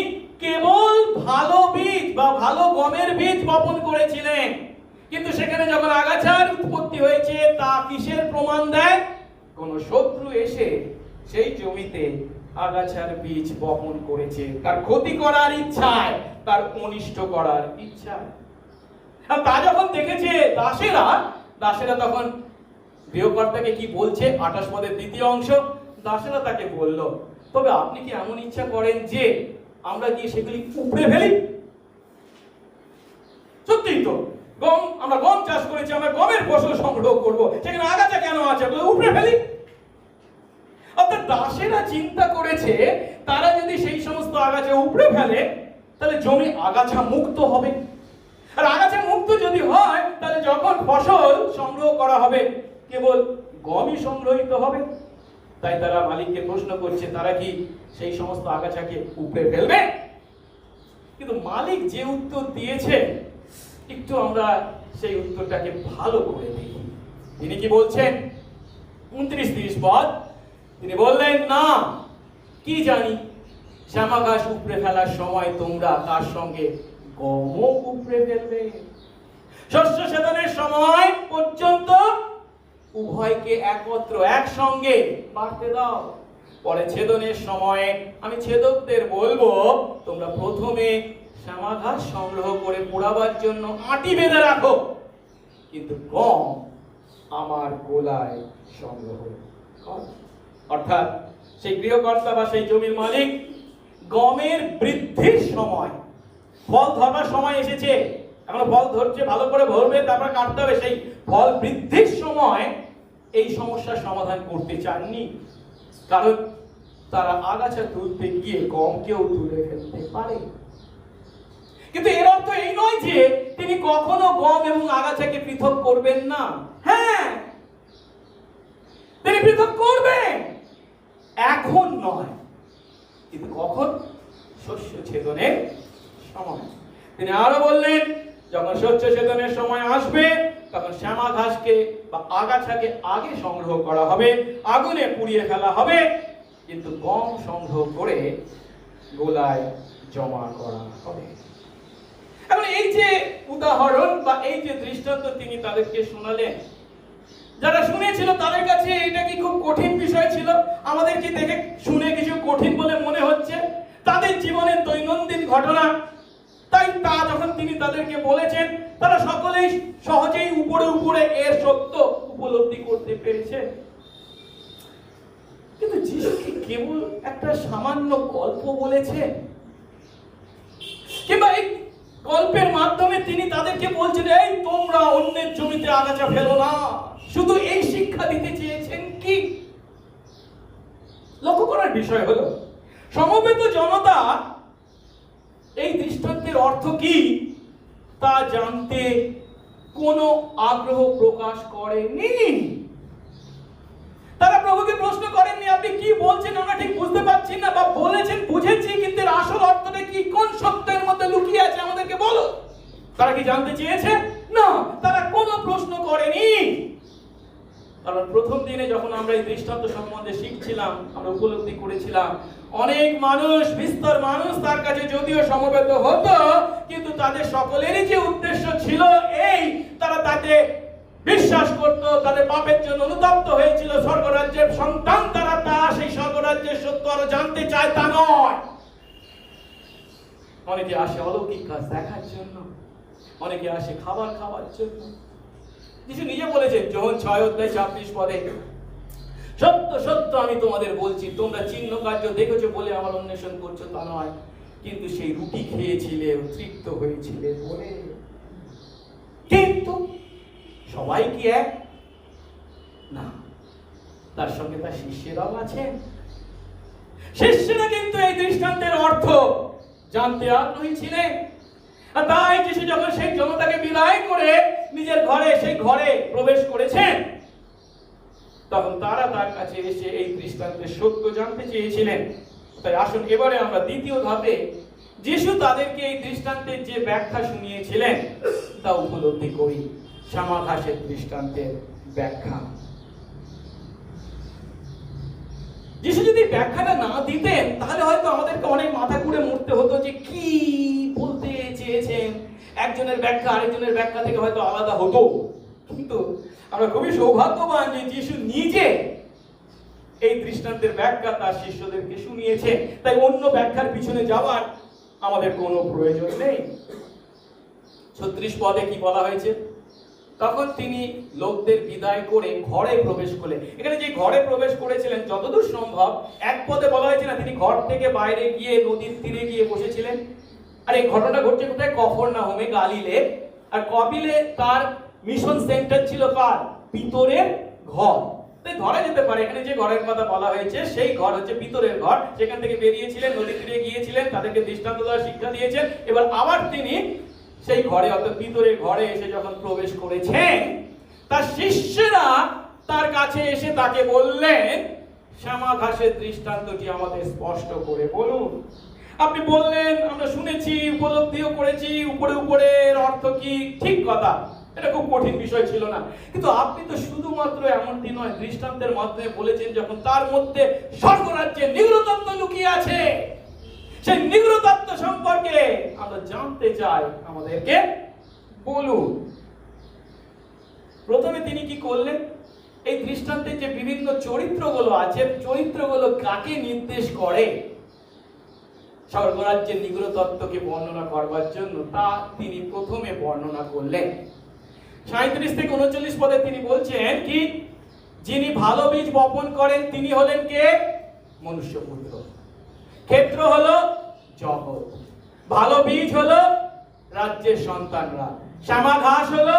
A: কেবল ভালো বীজ বা ভালো গমের বীজ বপন করেছিলেন, কিন্তু সেখানে যখন আগাছার উৎপত্তি হয়েছে তা কিসের প্রমাণ দেয়? কোন শত্রু এসে সেই জমিতে আগাছার বীজ বপন করেছে তার ক্ষতি করার ইচ্ছায়, তার অনিষ্ট করার ইচ্ছায়। তা যখন দেখেছে দাসেরা তখন গৃহকর্তাকে কি বলছে? 28 পদের দ্বিতীয় অংশ, দাসেরা তাকে বলল, তবে আপনি কি এমন ইচ্ছা করেন যে আমরা গিয়ে সেগুলি উপড়ে ফেলি? সত্যিই তো আমরা গম চাষ করেছি, আমরা গমের ফসল সংগ্রহ করব, সেখানে আগাছা কেন আছে? উপড়ে ফেলি। অর্থাৎ দাসেরা চিন্তা করেছে তারা যদি সেই সমস্ত আগাছা উপড়ে ফেলে তাহলে জমি আগাছা মুক্ত হবে, আর আগাছা মুক্ত যদি হয় তাহলে যখন ফসল সংগ্রহ করা হবে কেবল গমই সংগ্রহিত হবে। তাই তারা মালিককে প্রশ্ন করছে, তারা কি সেই সমস্ত আগাছাকে উপড়ে ফেলবে? কিন্তু মালিক যে উত্তর দিয়েছে একটু আমরা সেই উত্তরটাকে ভালো করে দেখি। তিনি কি বলছেন? 29-30 পদ, তিনি বললেন, না, কি জানি, শ্যামা ঘাস উপড়ে ফেলার সময় তোমরা তার সঙ্গে গমও উপড়ে ফেলবে। শস্য ছেদনের সময় পর্যন্ত উভয়কে একত্র একসঙ্গে বাড়তে দাও। পরে ছেদনের সময় আমি ছেদকদের বলবো, তোমরা প্রথমে শ্যামা ঘাস সংগ্রহ করে পোড়াবার জন্য আঁটি বেঁধে রাখো, কিন্তু গম আমার গোলায় সংগ্রহ কর। অর্থাৎ সেই গৃহকর্তা বা সেই জমির মালিক গমের বৃদ্ধির সময়, ফল ধরবার সময় এসেছে, এখন ফল ধরছে, ভালো করে ভরবে, তারপর কাটতে হবে, সেই ফল বৃদ্ধির সময় এই সমস্যার সমাধান করতে চাননি, কারণ তারা আগাছা তুলতে গিয়ে গমকেও তুলে ফেলতে পারে। কিন্তু এর অর্থ এই নয় যে তিনি কখনো গম এবং আগাছাকে পৃথক করবেন না। হ্যাঁ, তিনি পৃথক করবেন, এখন নয়, কিন্তু কখন? শস্য ছেদনের সময়। তিনি আরো বললেন, যখন শস্য ছেদনের সময় আসবে তখন শ্যামা ঘাসকে বা আগাছাকে আগে সংগ্রহ করা হবে, আগুনে পুড়িয়ে ফেলা হবে, কিন্তু গম সংগ্রহ করে গোলায় জমা করা হবে। এখন এই যে উদাহরণ বা এই যে দৃষ্টান্ত তিনি তাদেরকে শোনালেন, যারা শুনেছিল তাদের কাছে এটা কি খুব কঠিন বিষয় ছিল? আমাদের কি দেখে শুনে কিছু কঠিন বলে মনে হচ্ছে? তাদের জীবনের দৈনন্দিন ঘটনা, তাই তা যখন তিনি তাদেরকে বলেছেন, তারা সকলেই সহজেই উপরে উপরে এর সত্য উপলব্ধি করতে পেরেছে। কিন্তু যিশু কি কেবল একটা সামান্য গল্প বলেছে, কিংবা এই গল্পের মাধ্যমে তিনি তাদেরকে বলছেন, এই তোমরা অন্যের জমিতে আগাছা ফেলো না, শুধু এই শিক্ষা দিতে চেয়েছেন কি? লক্ষ্য করার বিষয় হলো, সমবেত জনতা এই দৃষ্টান্তের অর্থ কি তা জানতে কোনো আগ্রহ প্রকাশ করেনি। তারা প্রভুকে প্রশ্ন করেননি, আপনি কি বলছেন আমরা ঠিক বুঝতে পারছি না, বা বলেছেন বুঝেছি কিন্তু এর আসল অর্থটা কি, কোন সত্যের মধ্যে লুকিয়ে আছে আমাদেরকে বলো। তারা কি জানতে চেয়েছে? না, তারা কোনো প্রশ্ন করেনি। কারণ প্রথম দিনে যখন আমরা এই দৃষ্টান্ত সম্বন্ধে শিখছিলাম, আমরা উপলব্ধি করেছিলাম অনেক মানুষ, বিস্তর মানুষ তার কাছে যদিও সমবেত হতো, কিন্তু তাদের সকলেরই যে উদ্দেশ্য ছিল এই, তারা তাকে বিশ্বাস করত, তাদের পাপের জন্য অনুতপ্ত হয়েছিল, স্বর্গরাজ্যের সন্তান তারা, তা সেই স্বর্গরাজ্যের সত্য আরো জানতে চায় তা নয়। অনেকে আসে অলৌকিক কাজ দেখার জন্য, অনেকে আসে খাবার খাওয়ার জন্য। যিশু নিজে বলেছেন যোহন 6:36 পদে, সত্য সত্য আমি তোমাদের বলছি, তোমরা চিহ্ন কার্য দেখেছো বলে আমার অন্বেষণ করছো তা নয়, কিন্তু সেই রুটি খেয়েছিলে, তৃপ্ত হয়েছিলে বলে। কিন্তু সবাই কি এক? না, তার সঙ্গে তার শিষ্যরাও আছেন। শিষ্যরা কিন্তু এই দৃষ্টান্তের অর্থ জানতে আগ্রহী ছিলেন। আর তাই যিশু যখন সেই জনতাকে বিদায় করে নিজের ঘরে, সেই ঘরে প্রবেশ করেছেন, তখন তারা তার কাছে এসে এই দৃষ্টান্তের সত্য জানতে চেয়েছিলেন। তাই আসুন এবারে আমরা দ্বিতীয় ধাপে যিশু তাদেরকে এই দৃষ্টান্তের যে ব্যাখ্যা শুনিয়েছিলেন তা উপলব্ধি করি। শ্যামা ঘাসের দৃষ্টান্তের ব্যাখ্যা। যিশু যদি ব্যাখ্যাটা না দিতেন তাহলে হয়তো আমাদেরকে অনেক মাথা ঘুরে মরতে হতো যে কি বলতে চেয়েছেন। একজনের ব্যাখ্যা আরেকজনের ব্যাখ্যা থেকে হয়তো আলাদা হতো, কিন্তু আমরা খুবই সৌভাগ্যবান যে যিশু নিজে এই দৃষ্টান্তের ব্যাখ্যা তার শিষ্যদেরকে শুনিয়েছে, তাই অন্য ব্যাখ্যার পিছনে যাওয়ার আমাদের কোনো প্রয়োজন নেই। 36 পদে কি বলা হয়েছে? তখন তিনি লোকদের বিদায় করে ঘরে প্রবেশ করলেন। এখানে যে ঘরে প্রবেশ করেছিলেন যতদূর সম্ভব, এক পদে বলা হয়েছে না তিনি ঘর থেকে বাইরে গিয়ে নদীর তীরে গিয়ে বসেছিলেন। আর এই ঘটনা ঘটছে কোথায়? কফরনাহুমে, গালিলে। আর কপিলে তার মিশন সেন্টার ছিল কার? পিতরের ঘর। তাই ধরা যেতে পারে এখানে যে ঘরের কথা বলা হয়েছে সেই ঘর হচ্ছে পিতরের ঘর। সেখান থেকে বেরিয়েছিলেন, নদীর তীরে গিয়েছিলেন, তাদেরকে দৃষ্টান্ত দ্বারা শিক্ষা দিয়েছেন। এবার আবার তিনি সেই ঘরে, অর্থাৎ পিতরের ঘরে এসে যখন প্রবেশ করেছেন, তার শিষ্যরা তার কাছে এসে তাকে বললেন, শ্যামা ঘাসের দৃষ্টান্তটি আমাদের স্পষ্ট করে বলুন। আপনি বললেন, আমরা শুনেছি, উপলব্ধিও করেছি, উপরে উপরের অর্থ কি, ঠিক কথা, এটা খুব কঠিন বিষয় ছিল না। কিন্তু আপনি তো শুধুমাত্র এমনটি নয়, দৃষ্টান্তের মাধ্যমে বলেছেন যখন তার মধ্যে স্বর্গরাজ্যে নিগূঢ়তত্ত্ব লুকিয়ে আছে, সেই নিগূঢ়তত্ত্ব সম্পর্কে আমরা জানতে চাই, আমাদেরকে বলুন। প্রথমে তিনি কি করলেন? এই দৃষ্টান্তে যে বিভিন্ন চরিত্রগুলো আছে, চরিত্রগুলো কাকে নির্দেশ করে স্বর্গরাজ্যের নিগূঢ় তত্ত্বকে বর্ণনা করবার জন্য, তা তিনি প্রথমে বর্ণনা করলেন। 37 থেকে 39 পদে তিনি বলছেন কি, যিনি ভালো বীজ বপন করেন তিনি হলেন কে? মনুষ্যপুত্র। ক্ষেত্র হলো জগৎ, ভালো বীজ হলো রাজ্যের সন্তানরা, শ্যামা ঘাস হলো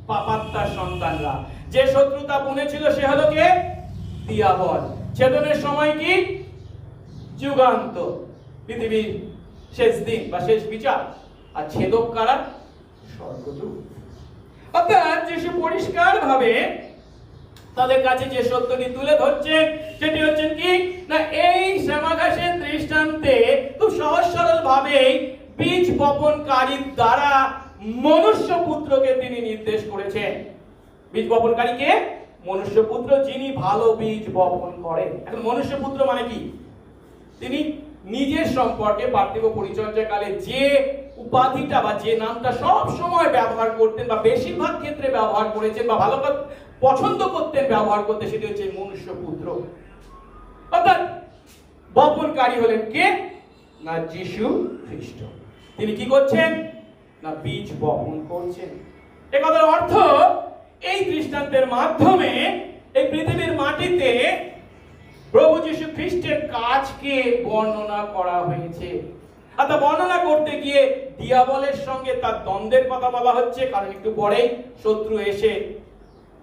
A: পাপাত্মার সন্তানরা। যে শত্রুতা বুনেছিল সে হলো কে? দিয়াবল। ছেদনের সময় কি? যুগান্ত, পৃথিবীর শেষ দিন বা শেষ বিচার। আর ছেদক কারা? স্বর্গদূত। অর্থাৎ যিশু পরিষ্কার ভাবে তাদের কাছে যে সত্যটি তুলে ধরছেন সেটি হচ্ছে কি না, এই শ্যামাঘাসের দৃষ্টান্তে খুব সহজ সরল ভাবে বীজ বপনকারীর দ্বারা মনুষ্যপুত্রকে তিনি নির্দেশ করেছেন। বীজ বপনকারীকে? মনুষ্যপুত্র, যিনি ভালো বীজ বপন করেন। এখন মনুষ্যপুত্র মানে কি? তিনি নিজের সম্পর্কে পার্থিব পরিচর্যাকালে যে উপাধিটা বা যে নামটা সব সময় ব্যবহার করতেন বা বেশিরভাগ ক্ষেত্রে ব্যবহার করেছেন বা ভালো পছন্দ করতেন ব্যবহার করতে, সেটি হচ্ছে মনুষ্যপুত্র। অর্থাৎ বপনকারী হলেন কে? না যিশু খ্রিস্ট। তিনি কি করছেন? না বীজ বপন করছেন। এ কথার অর্থ, এই দৃষ্টান্তের মাধ্যমে এই পৃথিবীর মাটিতে প্রভু যীশু খ্রিস্টের কাজকে বর্ণনা করা হয়েছে। আর তা বর্ণনা করতে গিয়ে দিয়াবলের সঙ্গে তার দ্বন্দ্বের কথা বলা হচ্ছে, কারণ একটু পরেই শত্রু এসে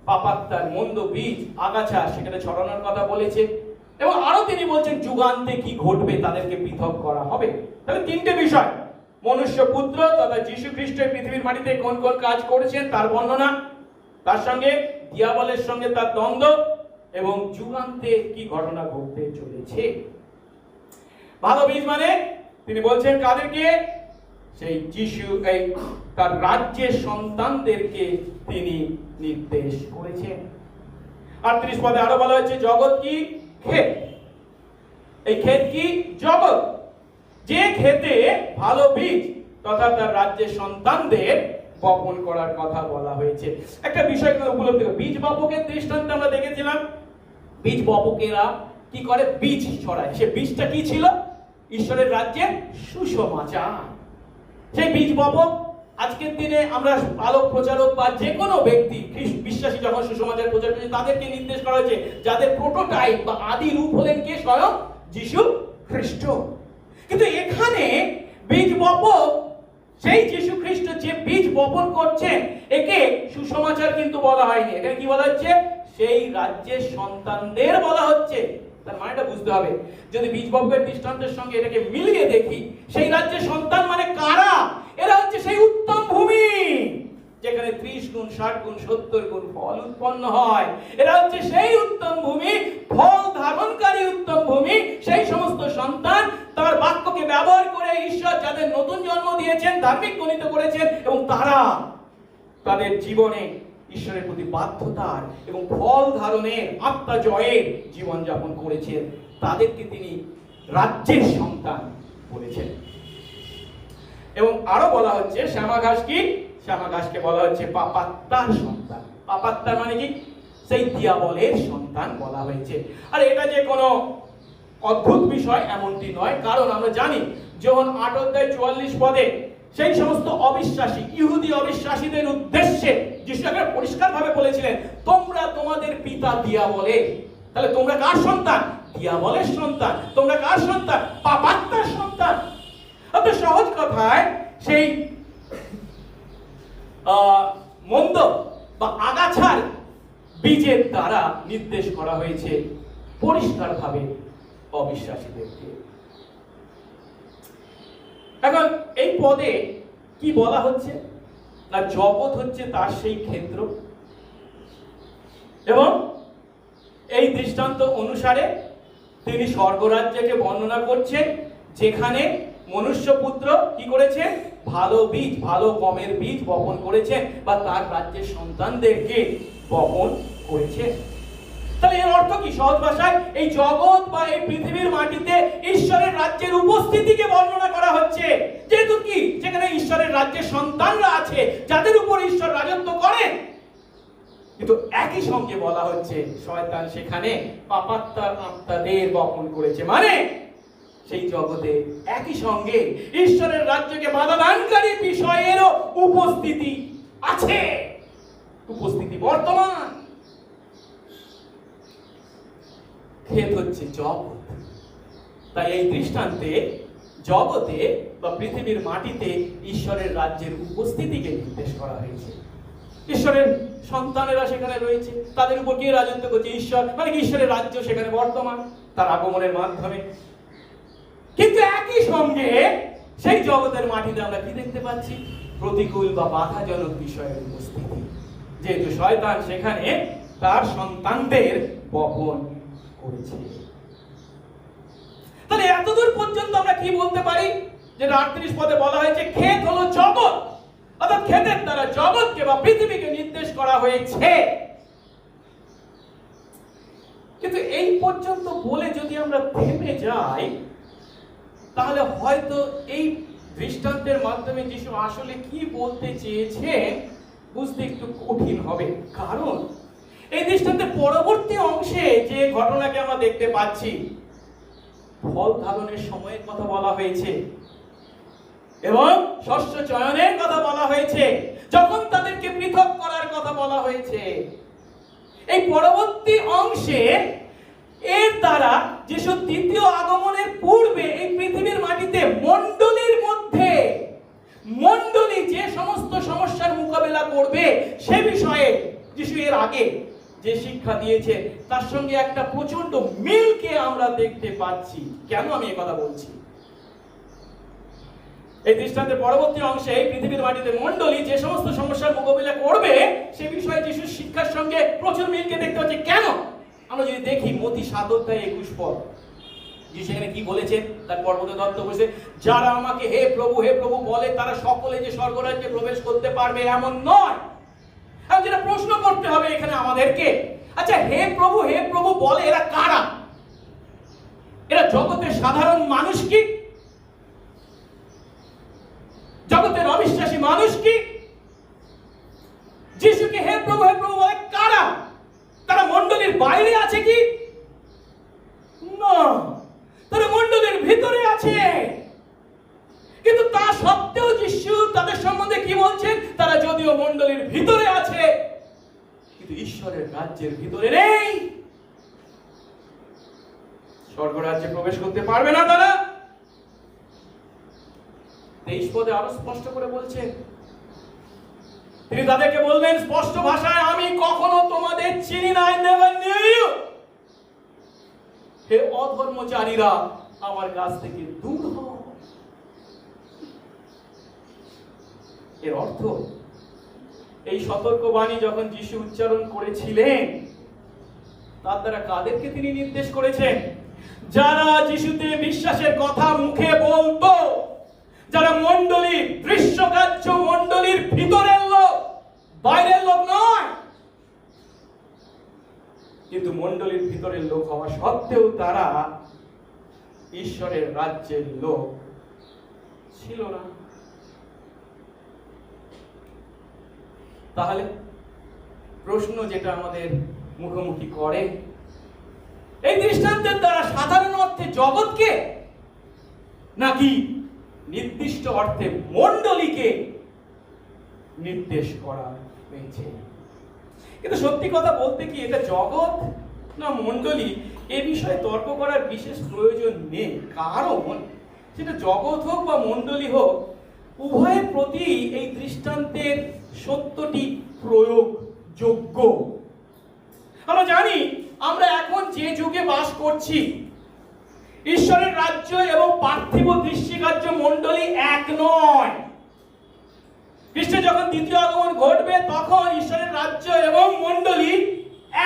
A: পাপাত্মার মন্দ বীজ আগাছা সেখানে ছড়ানোর কথা বলেছে। এবং আরো তিনি বলছেন যুগান্তে কি ঘটবে, তাদেরকে পৃথক করা হবে। তাহলে তিনটে বিষয়, মনুষ্যপুত্র তথা যীশু খ্রিস্ট পৃথিবীর মাটিতে কোন কোন কাজ করেছেন তার বর্ণনা, তার সঙ্গে দিয়াবলের সঙ্গে তার দ্বন্দ্ব, এবং যুগান্তে কি ঘটনা ঘটতে চলেছে। ভালো বীজ মানে তিনি বলছেন কাদেরকে? সেই যিশু, এই তার রাজ্যের সন্তানদেরকে তিনি নির্দেশ করেছেন। 38 পদে আরো বলা হয়েছে জগৎ কি? ক্ষেত। এই ক্ষেত কি? জগৎ। যে ক্ষেতে ভালো বীজ তথা তার রাজ্যের সন্তানদের বপন করার কথা বলা হয়েছে। একটা বিষয় উপলব্ধি করো, বীজ বপকের দৃষ্টান্ত আমরা দেখেছিলাম। বীজ বপকেরা কি করে? বীজ ছড়ায়। সে বীজটা কি ছিল? ঈশ্বরের রাজ্যের সুসমাচার। সেই বীজ বপক আজকের দিনে আমরা আলোক প্রচারক বা যে কোনো ব্যক্তি বিশ্বাসী যখন সুসমাচার প্রচার করছে, তাদেরকে নির্দেশ করা হয়েছে, যাদের প্রোটোটাইপ বা আদি রূপ হলেন কে? স্বয়ং যিশু খ্রিস্ট। কিন্তু এখানে বীজ বপক, সেই যিশু খ্রিস্ট যে বীজ বপন করছেন, একে সুসমাচার কিন্তু বলা হয়নি। এখানে কি বলা হচ্ছে? সেই রাজ্যের সন্তানদের বলা হচ্ছে। তার মানেটা বুঝতে হবে। যদি বীজ বপকের দৃষ্টান্তের সঙ্গে এটাকে মিলিয়ে দেখি, সেই রাজ্যের সন্তান মানে কারা? এরা হচ্ছে সেই উত্তম ভূমি, যেখানে 30 গুণ 60 গুণ 70 গুণ ফল উৎপন্ন হয়। এরা হচ্ছে সেই উত্তম ভূমি, ফল ধারণকারী উত্তম ভূমি। সেই সমস্ত সন্তান তার বাক্যকে ব্যবহার করে ঈশ্বর যাদের নতুন জন্ম দিয়েছেন, ধার্মিক গণিত করেছেন, এবং তারা তাদের জীবনে ঈশ্বরের প্রতি বাধ্যতার এবং ফল ধারণের, আত্মা জয়ের জীবন যাপন করেছেন, তাদেরকে তিনি রাজ্যের সন্তান বলেছেন। এবং আরো বলা হচ্ছে শ্যামা ঘাস কি? শ্যামা ঘাসকে বলা হচ্ছে পাপাত্মার সন্তান। পাপাত্মার মানে কি? সেই দিয়াবলের সন্তান বলা হয়েছে। আর এটা যে কোনো অদ্ভুত বিষয় এমনটি নয়, কারণ আমরা জানি যোহন 8 অধ্যায় 44 পদে সেই সমস্ত অবিশ্বাসী ইহুদি অবিশ্বাসীদের উদ্দেশ্যে যিশু পরিষ্কার ভাবে বলেছিলেন, তোমরা তোমাদের পিতা দিয়াবলের। তাহলে তোমরা কার সন্তান? দিয়াবলের সন্তান। তোমরা কার সন্তান? পাপাত্মার সন্তান। অত সহজ কথায় সেই মন্দ বা আগাছার বীজের দ্বারা নির্দেশ করা হয়েছে পরিষ্কার ভাবে অবিশ্বাসীদেরকে। এখন এই পদে কি বলা হচ্ছে না, জগৎ হচ্ছে তার সেই ক্ষেত্র, এবং এই দৃষ্টান্ত অনুসারে তিনি স্বর্গরাজ্যকে বর্ণনা করছেন, যেখানে মনুষ্যপুত্র কি করেছেন, ভালো বীজ, ভালো গমের বীজ বপন করেছেন বা তার রাজ্যের সন্তানদেরকে বপন করেছেন। তাহলে এর অর্থ কি? সহজ ভাষায় এই জগৎ বা এই পৃথিবীর মাটিতে ঈশ্বরের রাজ্যের উপস্থিতিকে বর্ণনা করা হচ্ছে। যেহেতু কি যেখানে ঈশ্বরের রাজ্যের সন্তানরা আছে, যাদের উপর ঈশ্বর রাজত্ব করেন, কিন্তু একই সঙ্গে বলা হচ্ছে শয়তান সেখানে পাপাত্মার আত্মাদের বপন করেছে। মানে সেই জগতে একই সঙ্গে ঈশ্বরের রাজ্যকে বাধা দানকারী বিষয়েরও উপস্থিতি আছে, উপস্থিতি বর্তমান। ক্ষেত হচ্ছে জগৎ। তাই এই দৃষ্টান্তে জগতে বা পৃথিবীর মাটিতে ঈশ্বরের রাজ্যের উপস্থিতিকে নির্দেশ করা হয়েছে। ঈশ্বরের সন্তানেরা সেখানে রয়েছে, তাদের উপর কে রাজত্ব করছে? ঈশ্বর। মানে কি ঈশ্বরের রাজ্য সেখানে বর্তমান তার আগমনের মাধ্যমে। কিন্তু একই সঙ্গে সেই জগতের মাটিতে আমরা কি দেখতে পাচ্ছি? প্রতিকূল বা বাধাজনক বিষয়ের উপস্থিতি। যেহেতু শয়তান সেখানে তার সন্তানদের বপন করেছে। তাহলে এতদূর পর্যন্ত আমরা কি বলতে পারি? যেটা 38 পদে বলা হয়েছে, ক্ষেত হলো জগৎ, অর্থাৎ ক্ষেতের দ্বারা জগৎকে বা পৃথিবীকে নির্দেশ করা হয়েছে। কিন্তু এই পর্যন্ত বলে যদি আমরা থেমে যাই, তাহলে হয়তো এই দৃষ্টান্তের মাধ্যমে যিশু আসলে কি বলতে চেয়েছেন বুঝতে একটু কঠিন হবে। কারণ এই দৃষ্টান্তের পরবর্তী অংশে যে ঘটনাকে আমরা দেখতে পাচ্ছি, ফল ধারণের সময়ের কথা বলা হয়েছে এবং শস্য চয়নের কথা বলা হয়েছে, যখন তাদেরকে পৃথক করার কথা বলা হয়েছে। এই পরবর্তী অংশে এর দ্বারা যিশু দ্বিতীয় আগমনের পূর্বে এই পৃথিবীর মাটিতে মণ্ডলীর মধ্যে মণ্ডলী যে সমস্ত সমস্যার মোকাবেলা করবে সে বিষয়ে যিশু এর আগে যে শিক্ষা দিয়েছে তার সঙ্গে একটা প্রচন্ড মিলকে আমরা দেখতে পাচ্ছি। কেন আমি এই কথা বলছি? এই দৃষ্টান্তের পরবর্তী অংশে পৃথিবীর মাটিতে মণ্ডলী যে সমস্ত সমস্যার মোকাবিলা করবে সে বিষয়ে যিশুর শিক্ষার সঙ্গে প্রচুর মিলকে দেখতে পাচ্ছি। কেন? আমরা যদি দেখি মতি 7 অধ্যায় 21 পদ, যিশু এখানে কি বলেছেন? তার পর্বতে দত্ত বলেছে, যারা আমাকে হে প্রভু বলে তারা সকলে যে স্বর্গরাজ্যে প্রবেশ করতে পারবে এমন নয়। এখন যেটা প্রশ্ন করতে হবে এখানে আমাদেরকে, আচ্ছা হে প্রভু বলে এরা কারা? এরা জগতের সাধারণ মানুষ কি? জগতের অবিশ্বাসী মানুষ কি? যিশুকে হে প্রভু বলে কারা? তারা মণ্ডলীর বাইরে আছে কি? না, তারা মণ্ডলীর ভিতরে আছে। কিন্তু তা সত্ত্বেও যিশু তাদের সম্বন্ধে কি বলছেন? তারা যদিও মণ্ডলীর ভিতরে আছে কিন্তু ঈশ্বরের রাজ্যের ভিতরে নেই, স্বর্গরাজ্যে প্রবেশ করতে পারবে না তারা। 23 পদে আরো স্পষ্ট করে বলছেন, তিনি তাদেরকে বলবেন স্পষ্ট ভাষায়, আমি কখনো তোমাদের চিনি না, I never knew you। হে অধর্মচারীরা, আমার কাছ থেকে দূর হও। এর অর্থ, এই সতর্কবাণী যখন যিশু উচ্চারণ করেছিলেন তার দ্বারা কাদেরকে তিনি নির্দেশ করেছেন? যারা যিশুতে বিশ্বাসের কথা মুখে বলতো, যারা মণ্ডলী, দৃশ্যকার্য মণ্ডলীর ভিতরের লোক, বাইরের লোক নয়। কিন্তু মণ্ডলীর ভিতরের লোক হওয়া সত্ত্বেও তারা ঈশ্বরের রাজ্যের লোক ছিল না। তাহলে প্রশ্ন যেটা আমাদের মুখোমুখি করে, এই দৃষ্টান্তের দ্বারা সাধারণ অর্থে জগৎকে নাকি নির্দিষ্ট অর্থে মণ্ডলীকে নির্দেশ করা হয়েছে? কিন্তু সত্যি কথা বলতে কি, এটা জগৎ না মণ্ডলী এ বিষয়ে তর্ক করার বিশেষ প্রয়োজন নেই। কারণ সেটা জগৎ হোক বা মণ্ডলী হোক, উভয়ের প্রতি এই দৃষ্টান্তের সত্যটি প্রয়োগযোগ্য। আমরা জানি আমরা এখন যে যুগে বাস করছি, ঈশ্বরের রাজ্য এবং পার্থিব দৃশ্যকার্য মণ্ডলী এক নয়। খ্রিস্টের যখন দ্বিতীয় আগমন ঘটবে তখন ঈশ্বরের রাজ্য এবং মণ্ডলী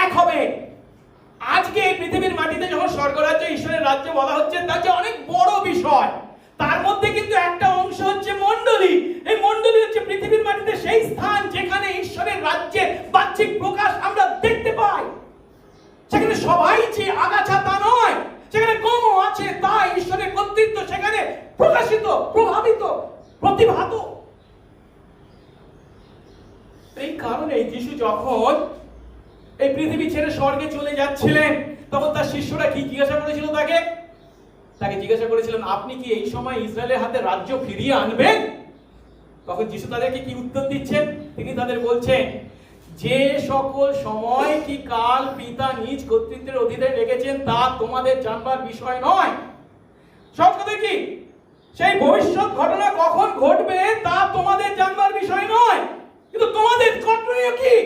A: এক হবে। আজকে এই পৃথিবীর মাটিতে যখন স্বর্গরাজ্য ঈশ্বরের রাজ্য বলা হচ্ছে, তার যে অনেক বড় বিষয়, এই পৃথিবী ছেড়ে স্বর্গে চলে যাচ্ছিলেন, তখন তার শিষ্যরা কি জিজ্ঞাসা করেছিল তাকে জিজ্ঞাসা করেছিলেন, আপনি কি এই সময় ইসরায়েলের হাতে রাজ্য ফিরিয়ে আনবেন? তখন যিশু তাদেরকে কি উত্তর দিচ্ছেন? তিনি তাদের বলছেন, যে সকল সময় কি কাল পিতা নিজ কর্তৃত্বের অধীনে রেখেছেন তা তোমাদের জানবার বিষয় নয়। সহজ কথা কি, সেই ভবিষ্যৎ ঘটনা কখন ঘটবে তা তোমাদের জানবার বিষয় নয়, কিন্তু তোমাদের করণীয় কি?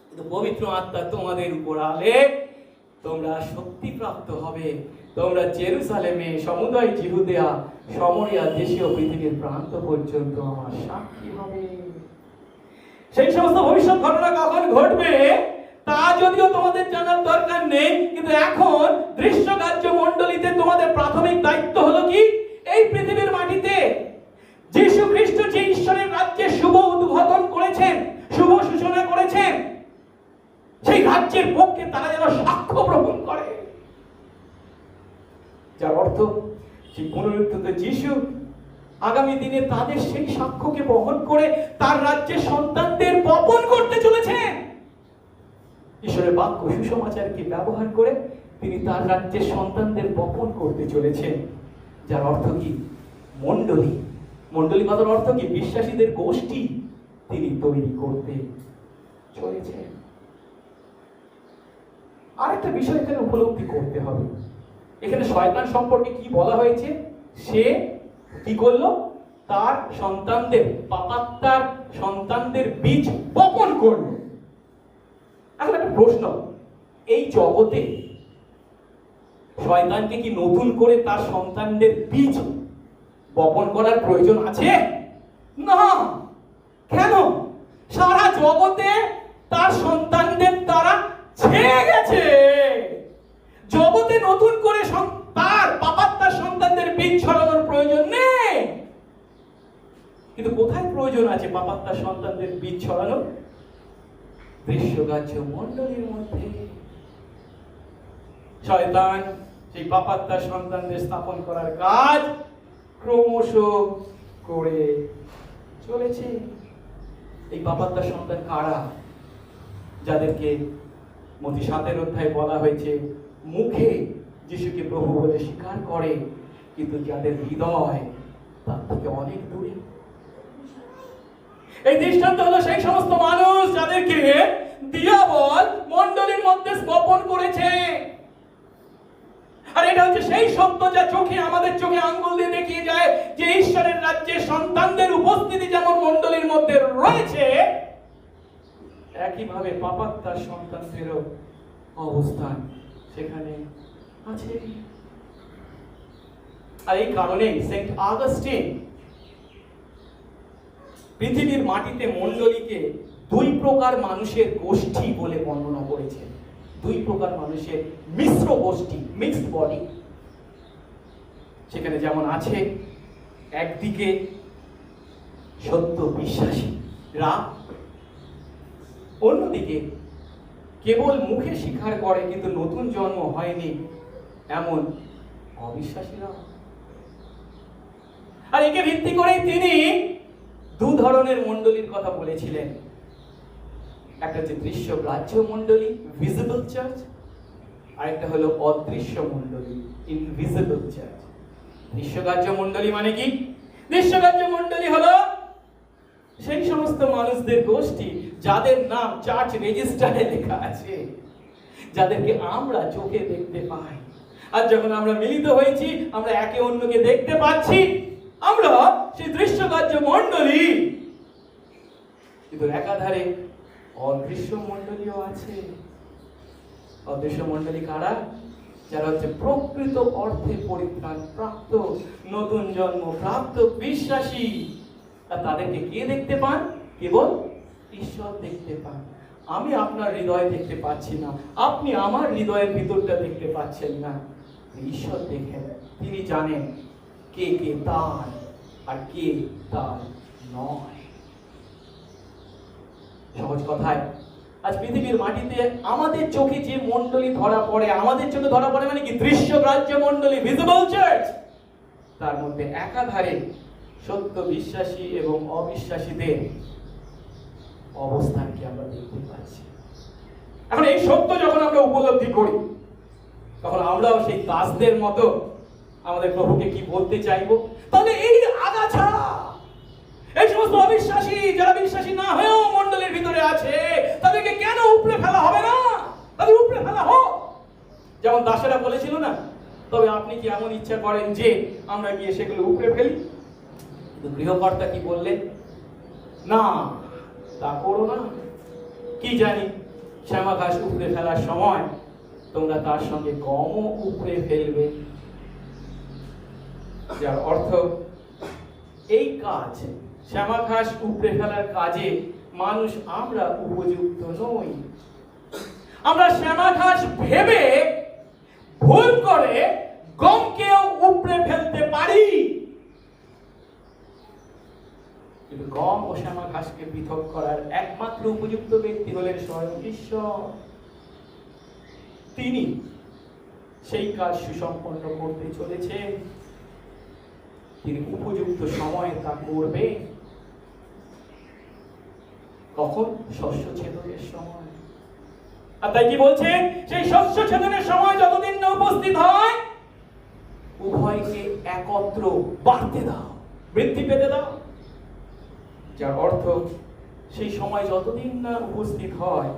A: কিন্তু পবিত্র আত্মা তোমাদের উপর আলে তোমরা শক্তি প্রাপ্ত হবে, তোমরা জেরুসালেমে, সমুদয় জিহুদিয়া, সমরিয়া, দেশীয় পৃথিবীর প্রান্ত পর্যন্ত আমার সাক্ষী হবে। সেই সমস্ত ভবিষ্যৎ ঘটনা কখন ঘটবে তা যদিও তোমাদের জানার দরকার নেই, কিন্তু এখন দৃশ্যকার্য মণ্ডলীতে তোমাদের প্রাথমিক দায়িত্ব হলো কি? এই পৃথিবীর মাটিতে যীশু খ্রিস্ট যে ঈশ্বরের রাজ্যের শুভ উদ্বোধন করেছেন, শুভ সূচনা করেছেন, সেই রাজ্যের পক্ষে তারা যেন সাক্ষ্য গ্রহণ করে। যার অর্থ সেই পুনরুত্থিত যীশু আগামী দিনে তাদের সেই সাক্ষ্যকে বহন করে তার রাজ্যের সন্তানদের বপন করতে চলেছেন। ঈশ্বরের বাক্য সুসমাচারকে ব্যবহার করে তিনি তার রাজ্যের সন্তানদের বপন করতে চলেছেন। যার অর্থ কি? মণ্ডলী। মণ্ডলী কথার অর্থ কি? বিশ্বাসীদের গোষ্ঠী তিনি তৈরি করতে চলেছেন। আরেকটা বিষয় এখানে উপলব্ধি করতে হবে, এখানে শয়তান সম্পর্কে কি বলা হয়েছে? সে কি করলো? তার সন্তানদের, পাপাত্মার সন্তানদের বীজ বপন করলো। এখন একটা প্রশ্ন, এই জগতে শয়তানকে কি নতুন করে তার সন্তানদের বীজ বপন করার প্রয়োজন আছে? না। কেন? সারা জগতে তার সন্তানদের দ্বারা ছেয়ে গেছে। জগতে নতুন করে তার পাপাত্মার সন্তানদের বীজ ছড়ানোর প্রয়োজন নেই। কিন্তু কোথায় প্রয়োজন আছে পাপাত্মার সন্তানদের বীজ ছড়ানো? দৃশ্যগ্রাহ্য মণ্ডলীর মধ্যে। শয়তান সেই পাপাত্মার সন্তানদের স্থাপন করার কাজ ক্রমশ করে চলেছে। এই পাপাত্মার সন্তান কারা? যাদেরকে মথি 7 অধ্যায়ে বলা হয়েছে মুখে যিশুকে প্রভু বলে স্বীকার করে, কিন্তু যাদের হৃদয় তার থেকে অনেক দূরে। এই দৃষ্টান্ত হলো সেই সমস্ত মানুষ যাদেরকে দিয়াবল মণ্ডলীর মধ্যে বপন করেছে। আর এটা হচ্ছে সেই সত্য যা চোখে, আমাদের চোখে আঙ্গুল দিয়ে দেখিয়ে যায় যে ঈশ্বরের রাজ্যের সন্তানদের উপস্থিতি যেমন মণ্ডলীর মধ্যে রয়েছে, একইভাবে পাপাত্মার সন্তানদেরও অবস্থান সেখানে আছে। আর এই কারণে সেন্ট আগস্টিন পৃথিবীর মাটিতে মণ্ডলীকে 2 প্রকার মানুষের গোষ্ঠী বলে বর্ণনা করেছেন। 2 প্রকার মানুষের মিশ্র গোষ্ঠী, মিক্সড বডি। সেখানে যেমন আছে একদিকে সত্য বিশ্বাসীরা, অন্যদিকে কেবল মুখে স্বীকার করে কিন্তু নতুন জন্ম হয়নি এমন অবিশ্বাসীরা। আর একে ভিত্তি করেই তিনি 2 ধরনের মণ্ডলীর কথা বলেছিলেন। একটা হচ্ছে দৃশ্যগ্রাহ্য মণ্ডলী, ভিজিবল চার্চ, আর একটা হলো অদৃশ্য মণ্ডলী, ইনভিজিবল চার্চ। দৃশ্যগ্রাহ্য মণ্ডলী মানে কি? দৃশ্যগ্রাহ্য মণ্ডলী হলো সেই সমস্ত মানুষদের গোষ্ঠী যাদের নাম চার্চ রেজিস্টারে লেখা আছে, যাদেরকে আমরা চোখে দেখতে পাই। আর যখন আমরা মিলিত হয়েছি, আমরা একে অন্যকে দেখতে পাচ্ছি, আমরা সেই দৃশ্যগ্রাহ্য মণ্ডলী। কিন্তু একাধারে অদৃশ্য মণ্ডলীও আছে। অদৃশ্য মণ্ডলী কারা? যারা হচ্ছে প্রকৃত অর্থে পরিত্রাণ প্রাপ্ত, নতুন জন্ম প্রাপ্ত বিশ্বাসী। আর তাদেরকে কে দেখতে পান? কেবল ঈশ্বর দেখতে পান। আমি আপনার হৃদয় দেখতে পাচ্ছি না, আপনি আমার হৃদয়ের ভিতরটা দেখতে পাচ্ছেন না। ঈশ্বর দেখেন, তিনি জানেন কে কে তার আর কে তার নয়। সহজ কথায় আজ পৃথিবীর মাটিতে আমাদের চোখে যে মণ্ডলী ধরা পড়ে, আমাদের চোখে ধরা পড়ে মানে কি? দৃশ্যগ্রাহ্য মণ্ডলী, ভিজিবল চার্চ। তার মধ্যে একাধারে সত্য বিশ্বাসী এবং অবিশ্বাসীদের অবস্থানকে আমরা দেখতে পাচ্ছি। এখন এই সত্য যখন আমরা উপলব্ধি করি, তখন আমরাও সেই দাসদের মতো আমাদের প্রভুকে কি বলতে চাইবো? তাহলে এই আগাছা, এই সমস্ত অবিশ্বাসী, যারা বিশ্বাসী না হয়েও মণ্ডলীর ভিতরে আছে, তাদেরকে কেন উপড়ে ফেলা হবে না? তাদের উপড়ে ফেলা হোক, যেমন দাসেরা বলেছিল না। তবে আপনি কি এমন ইচ্ছা করেন যে আমরা গিয়ে সেগুলো উপড়ে ফেলি? কিন্তু গৃহকর্তা কি বললেন? না, তা করো না। কি জানি শ্যামা ঘাস উপড়ে ফেলার সময় তোমরা তার সঙ্গে গমও উপড়ে ফেলবে। যার অর্থ এই কাজ, শ্যামা ঘাস উপড়ে ফেলার কাজে মানুষ আমরা উপযুক্ত নই। আমরা শ্যামা ঘাস ভেবে ভুল করে গমকেও উপড়ে ফেলতে পারি, কিন্তু গম ও শ্যামা ঘাসকে পৃথক করার একমাত্র উপযুক্ত ব্যক্তি হলেন স্বয়ং ঈশ্বর। তিনি সেই কাজ সুসম্পন্ন করতে চলেছেন। তিনি উপযুক্ত সময়ে তা করবে। কখন? শস্য ছেদনের সময়। আর তাই কি বলছেন? সেই শস্য ছেদনের সময় যতদিন না উপস্থিত হয়, উভয়কে একত্র বাড়তে দাও, বৃদ্ধি পেতে দাও। যার অর্থ সেই সময় যতদিন না উপস্থিত হয়,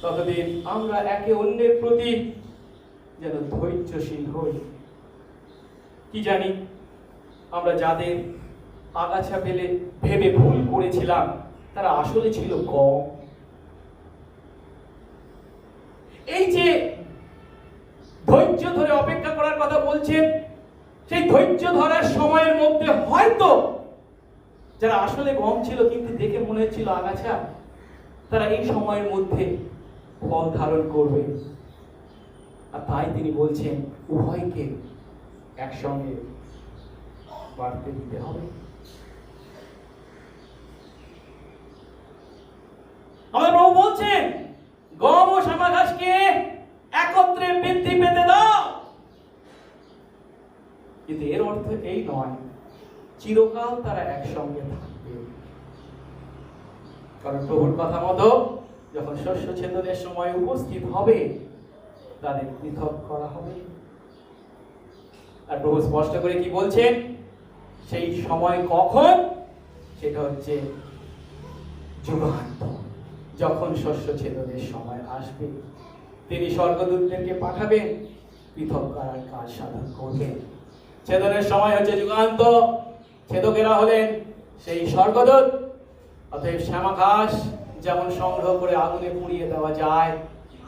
A: ততদিন আমরা একে অন্যের প্রতি যেন ধৈর্যশীল হই। কি জানি আমরা যাদের আগাছা ভেবে ভুল করেছিলাম, তারা আসলে ছিল গম। এই যে ধৈর্য ধরে অপেক্ষা করার কথা বলছেন, সেই ধৈর্য ধরার সময়ের মধ্যে হয়তো যারা আসলে গম ছিল কিন্তু দেখে মনে হচ্ছিল আগাছা, তারা এই সময়ের মধ্যে ফল ধারণ করবে। আর তাই তিনি বলছেন উভয়কে একসঙ্গে বাড়তে দিতে হবে। আমাদের প্রভু বলছেন গম ও শ্যামা ঘাসকে একত্রে বৃদ্ধি পেতে দাও। কিন্তু এর অর্থ এই নয় চিরকাল তারা একসঙ্গে থাকবে। কারণ প্রভুর কথা মতো যখন শস্য ছেদনের সময় উপস্থিত হবে, তাদের পৃথক করা হবে। আর প্রভু স্পষ্ট করে কি বলছেন? সেই সময় কখন? সেটা হচ্ছে যুগান্ত, যখন শস্য ছেদনের সময় আসবে। তিনি স্বর্গদূতদেরকে পাঠাবেন, পৃথক করার কাজ সাধন করবেন। ছেদনের সময় হচ্ছে যুগান্ত, ছেদকেরা হলেন সেই স্বর্গদূত। অতএব শ্যামা ঘাস যেমন সংগ্রহ করে আগুনে পুড়িয়ে দেওয়া যায়,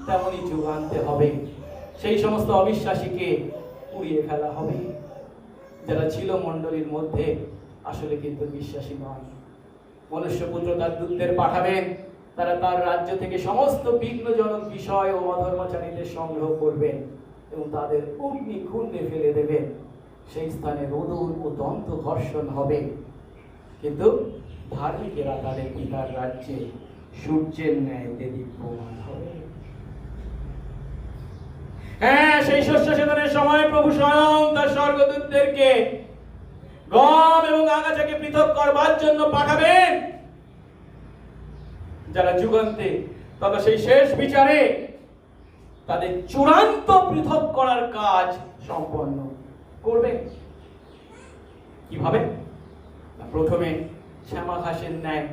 A: তেমনই যুগান্তে হবে সেই সমস্ত অবিশ্বাসীকে পুড়িয়ে ফেলা হবে, যারা ছিল মণ্ডলীর মধ্যে আসলে কিন্তু বিশ্বাসী নয়। মনুষ্যপুত্র তার দূতদের পাঠাবেন, তারা তার রাজ্য থেকে সমস্ত বিঘ্নজনক বিষয় ও অধর্মচারীদের সংগ্রহ করবেন এবং তাদের অগ্নিকুণ্ডে ফেলে দেবেন। সেই স্থানে রোদন ও দন্ত ঘর্ষণ হবে, কিন্তু ধার্মিকেরা তাদের পিতার রাজ্যে সূর্যের ন্যায় দেদীপ্যমান হবে। হ্যাঁ, সেই শস্য ছেদনের সময় প্রভু স্বয়ং তার স্বর্গদূতদেরকে গম এবং আগাছাকে পৃথক করবার জন্য পাঠাবেন, যারা যুগান্তে তথা সেই শেষ বিচারে তাদের চূড়ান্ত পৃথক করার কাজ সম্পন্ন করবেন। কিভাবে? প্রথমে শ্যামা ঘাসের ন্যায়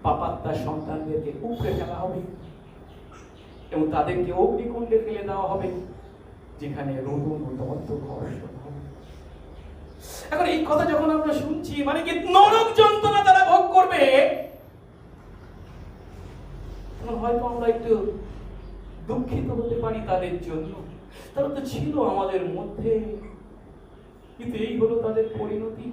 A: পাপাত্মার সন্তানদেরকে উপড়ে ফেলা হবে এবং তাদেরকে অগ্নিকুণ্ডে ফেলে দেওয়া হবে, যেখানে রোদন ও দন্ত ঘর্ষণ হবে। এখন এই কথা যখন আমরা শুনছি, মানে কি নরক যন্ত্রণা তারা ভোগ করবে, হয়তো আমরা একটু দুঃখিত হতে পারি তাদের জন্য। তারা তো ছিল আমাদের মধ্যে, কিন্তু এই হলো তাদের পরিণতি।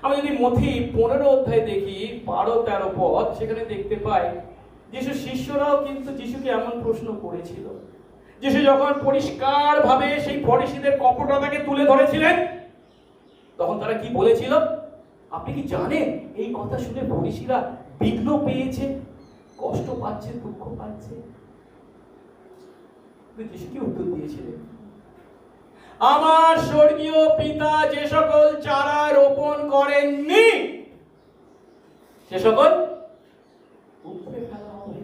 A: আমরা যদি মথি 15 অধ্যায় দেখি 12-13 পদ, সেখানে দেখতে পাই যিশুর শিষ্যরাও কিন্তু যিশুকে এমন প্রশ্ন করেছিল। যিশু যখন পরিষ্কার ভাবে সেই ফরিসীদের কপটতাকে তুলে ধরেছিলেন, তখন তারা কি বলেছিল? আপনি কি জানেন এই কথা শুনে ফরিসীরা বিঘ্ন পেয়েছে, কষ্ট পাচ্ছে, দুঃখ পাচ্ছে? যিশু কি উত্তর দিয়েছিলেন? আমার স্বর্গীয় পিতা যে সকল চারা রোপণ করেননি, সে সকল উপড়ে ফেলা হবে।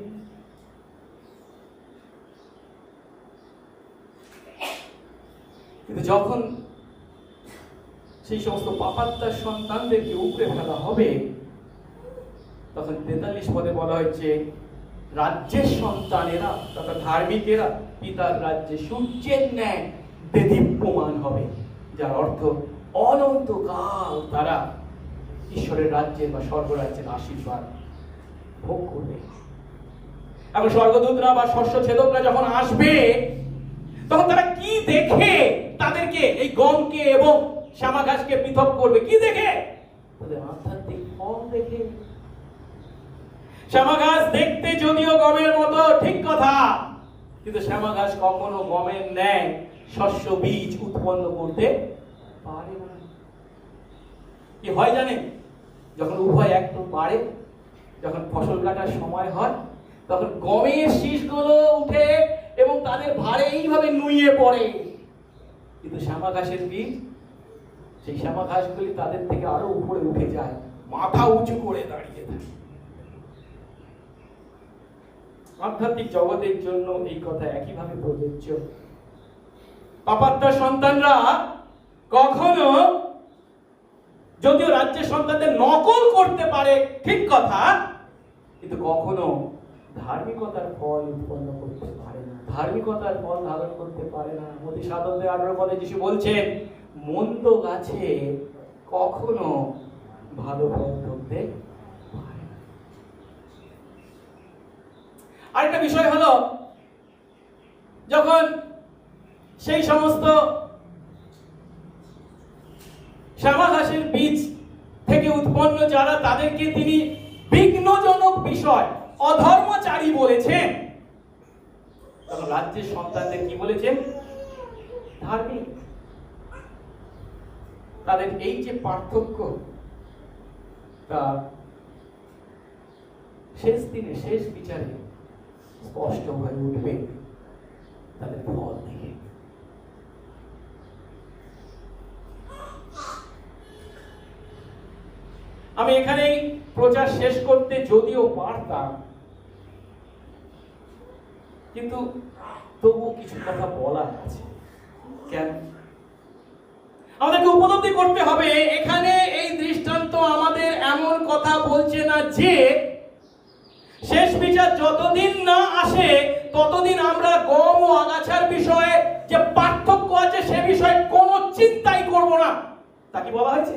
A: কিন্তু যখন সেই সমস্ত পাপাত্মার সন্তানদেরকে উপড়ে ফেলা হবে, তখন 43 পদে বলা হয়েছে, রাজ্যের সন্তানেরা তথা ধার্মিকেরা পিতার রাজ্যে সূর্যের ন্যায় দেদীপ্যমান হবে, যার অর্থ অনন্তকাল তারা ঈশ্বরের রাজ্যের বা স্বর্গরাজ্যের আশীর্বাদ ভোগ করবে। এখন স্বর্গদূতরা বা শস্য ছেদকরা যখন আসবে, তখন তারা কি দেখে তাদেরকে, এই গমকে এবং শ্যামা ঘাসকে পৃথক করবে? কি দেখে? তাদের আধ্যাত্মিক ফল দেখে। শ্যামা ঘাস দেখতে যদিও গমের মতো, ঠিক কথা, কিন্তু শ্যামা ঘাস কখনো গমের ন্যায় শস্য বীজ উৎপন্ন করতে পারে না। কি হয় জানেন? যখন উভয় একটু বাড়ে, যখন ফসল কাটার সময় হয়, তখন গমের শীষগুলো উঠে এবং তাদের ভারে এইভাবে নুয়ে পড়ে। কিন্তু শ্যামা ঘাসের বীজ, সেই শ্যামা ঘাসগুলি তাদের থেকে আরো উপরে উঠে যায়, মাথা উঁচু করে দাঁড়িয়ে থাকে। আধ্যাত্মিক জগতের জন্য এই কথা একইভাবে প্রযোজ্য। পাপাত্মার সন্তানরা কখনো যদিও রাজ্যের সন্তানদের নকল করতে পারে, ঠিক কথা, কিন্তু কখনো ধার্মিকতার ফল উৎপন্ন করতে পারে না, ধার্মিকতার ফল ধারণ করতে পারে না। মতি 7:18 পদে যিশু বলছেন, মন্দ গাছে কখনো ভালো ফল ধরতে পারে না। আরেকটা বিষয় হলো, যখন সেই সমস্ত শ্যামা ঘাসের বীজ থেকে উৎপন্ন যারা, তাদেরকে তিনি বিঘ্নজনক বিষয়, অধর্মচারী বলেছেন, তখন রাজ্যের সন্তানদের কি বলেছেন? ধার্মিক। তাদের এই যে পার্থক্য, তা শেষ দিনে, শেষ বিচারে স্পষ্ট হয়ে উঠবে তাদের ফল দেখে। আমি এখানেই প্রচার শেষ করতে যদিও পারতাম, কিন্তু তবুও কিছু কথা বলার আছে। কেন? আমাদেরকে উপলব্ধি করতে হবে, এখানে এই দৃষ্টান্ত আমাদের এমন কথা বলছে না যে শেষ বিচার যতদিন না আসে ততদিন আমরা গম ও আগাছার বিষয়ে যে পার্থক্য আছে সে বিষয়ে কোনো চিন্তাই করব না, তা কি বলা হয়েছে?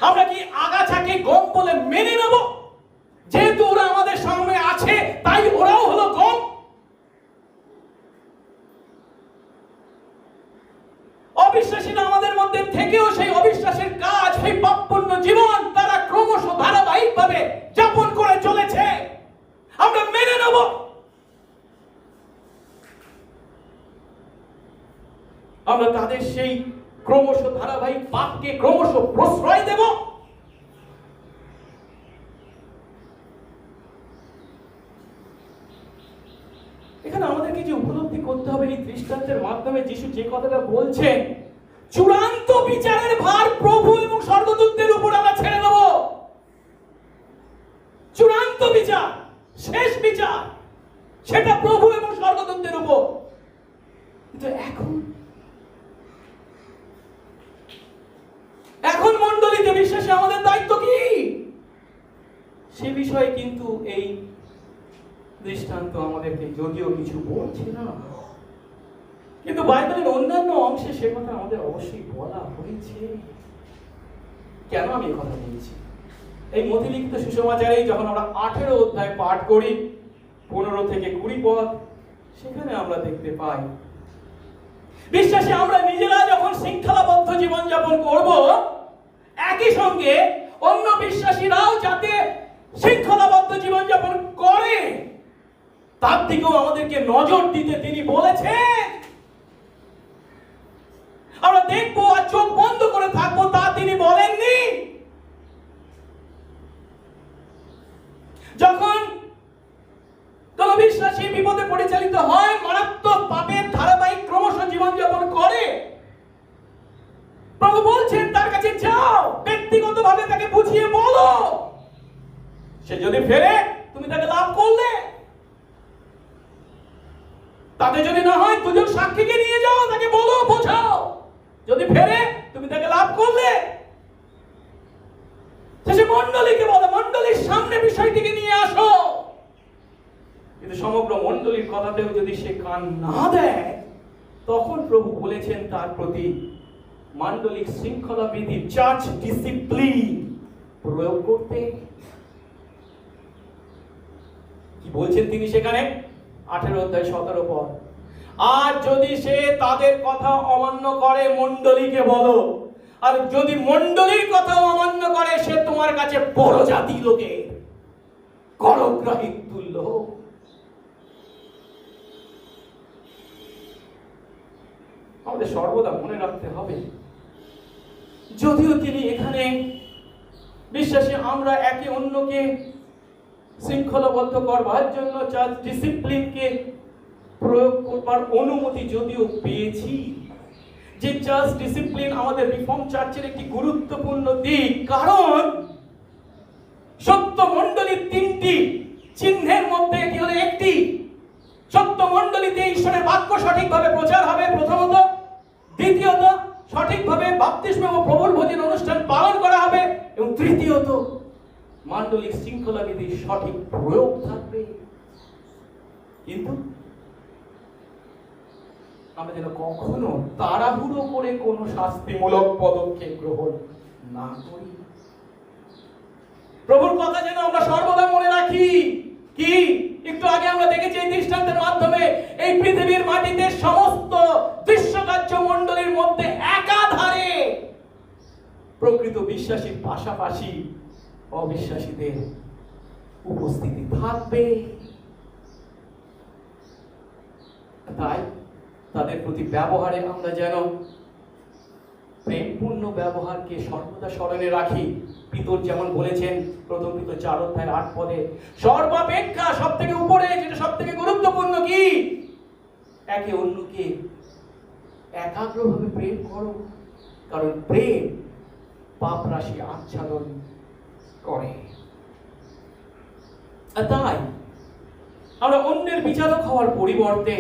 A: আমরা কি আগাছাকে গম বলে মেনে নেব? যেহেতু ওরা আমাদের সামনে আছে তাই ওরাও হলো গম? অবিশ্বাসীরা আমাদের মধ্যে থেকেও সেই অবিশ্বাসের কাজ, সেই পাপপূর্ণ জীবন তারা ক্রমশ ধারাবাহিকভাবে যাপন করে চলেছে, আমরা মেনে নেব? আমরা তাদের সেই ক্রমশ ধারাবাহিক পাপকে ক্রমশ প্রশ্রয় দেব? এখানে আমাদেরকে যে উপলব্ধি করতে হবে, এই দৃষ্টান্তের মাধ্যমে যিশু যে কথাটা বলছেন, চূড়ান্ত বিচারের ভার প্রভু এবং স্বর্গদূতদের উপর আমরা ছেড়ে দেব। চূড়ান্ত বিচার, শেষ বিচার, সেটা প্রভু এবং স্বর্গদূতদের উপর। কিন্তু এখন মণ্ডলীতে বিশ্বাসী আমাদের দায়িত্ব কি? সে বিষয়ে কিন্তু এই দৃষ্টান্ত আমাদেরকে যদিও কিছু বলছে না, কিন্তু বাইবেলের অন্যান্য অংশে সে কথা আমাদের অবশ্যই বলা হয়েছে। কেন আমি কথা বলছি? এই মথিলিখিত সুসমাচারে যখন আমরা 18 অধ্যায় পাঠ করি, 15 থেকে 20 পদ, সেখানে আমরা দেখতে পাই বিশ্বাসী আমরা নিজেরা যখন শৃঙ্খলাবদ্ধ জীবনযাপন করব, একই সঙ্গে অন্য বিশ্বাসীরাও যাতে শৃঙ্খলাবদ্ধ জীবনযাপন করে তার দিকেও আমাদেরকে নজর দিতে তিনি বলেছেন। আমরা দেখবো আর চোখ বন্ধ করে থাকবো তা তিনি বলেননি। যখন কোন বিশ্বাসী বিপদে পরিচালিত হয়, মারাত্মক পাপের ধারাবাহিক ক্রমশ জীবনযাপন করে, প্রভু বলছেন তার কাছে যাও, ব্যক্তিগতভাবে তাকে বুঝিয়ে বলো। সে যদি ফেরে, তুমি তাকে লাভ করলে। তাতে যদি না হয় দুজন সাক্ষীকে নিয়ে যাও, তাকে বলো, বোঝাও, যদি ফেরে তুমি তাকে লাভ করলে। শেষে মণ্ডলীকে বলো, মণ্ডলীর সামনে বিষয়টিকে নিয়ে আসো। কিন্তু সমগ্র মণ্ডলীর কথাতেও যদি সে কান না দেয়, তখন প্রভু বলেছেন তার প্রতি মান্ডলিক শৃঙ্খলা বিধি, চার্চ ডিসিপ্লিন প্রয়োগ করতে। কি বলছেন তিনি সেখানে? 18 অধ্যায় 17 পদ, আর যদি সে তাদের কথা অমান্য করে মণ্ডলীকে বলো, আর যদি মণ্ডলীর কথা অমান্য করে সে তোমার কাছে বড় জাতি লোকে করগ্রাহী তুল্য। আমাদের সর্বদা মনে রাখতে হবে, যদিও তিনি এখানে বিশ্বাসী আমরা একে অন্যকে শৃঙ্খলাবদ্ধ করবার জন্য চার্চ ডিসিপ্লিনকে প্রয়োগ করবার অনুমতি যদিও পেয়েছি, যে চার্চ ডিসিপ্লিন আমাদের রিফর্ম চার্চের একটি গুরুত্বপূর্ণ দিক, কারণ সত্য মণ্ডলীর 3টি চিহ্নের মধ্যে এটি হলো একটি। সত্য মণ্ডলীতে ঈশ্বরের বাক্য সঠিকভাবে প্রচার হবে প্রথমত, দ্বিতীয়ত সঠিকভাবে বাপ্তিস্ম ও প্রভুর ভোজন অনুষ্ঠান পালন করা হবে, এবং তৃতীয়ত মান্ডলিক শৃঙ্খলা বিধির সঠিক প্রয়োগ থাকবে। কিন্তু আমরা যেন কখনো তাড়াহুড়ো করে কোনো শাস্তিমূলক পদক্ষেপ গ্রহণ না করি। প্রভুর কথা যেন আমরা সর্বদা মনে রাখি। কি একটু আগে আমরা দেখেছি এই দৃষ্টান্তের মাধ্যমে, এই পৃথিবীর মাটিতে সমস্ত দৃশ্যকার্য মণ্ডলীর মধ্যে একাধারে প্রকৃত বিশ্বাসীর পাশাপাশি অবিশ্বাসীদের উপস্থিতি থাকবে। তাই তাদের প্রতি ব্যবহারে আমরা যেন প্রেমপূর্ণ ব্যবহারকে সর্বদা স্মরণে রাখি। পিতর যেমন বলেছেন প্রথম পিতর 4 অধ্যায় 8 পদে, সর্বাপেক্ষা সব থেকে উপরে যেটা সব থেকে গুরুত্বপূর্ণ কি? একে অন্যকে একাগ্রভাবে প্রেম করো, কারণ প্রেম পাপ রাশি আচ্ছাদন করে। তাই আমরা অন্যের বিচারক হওয়ার পরিবর্তে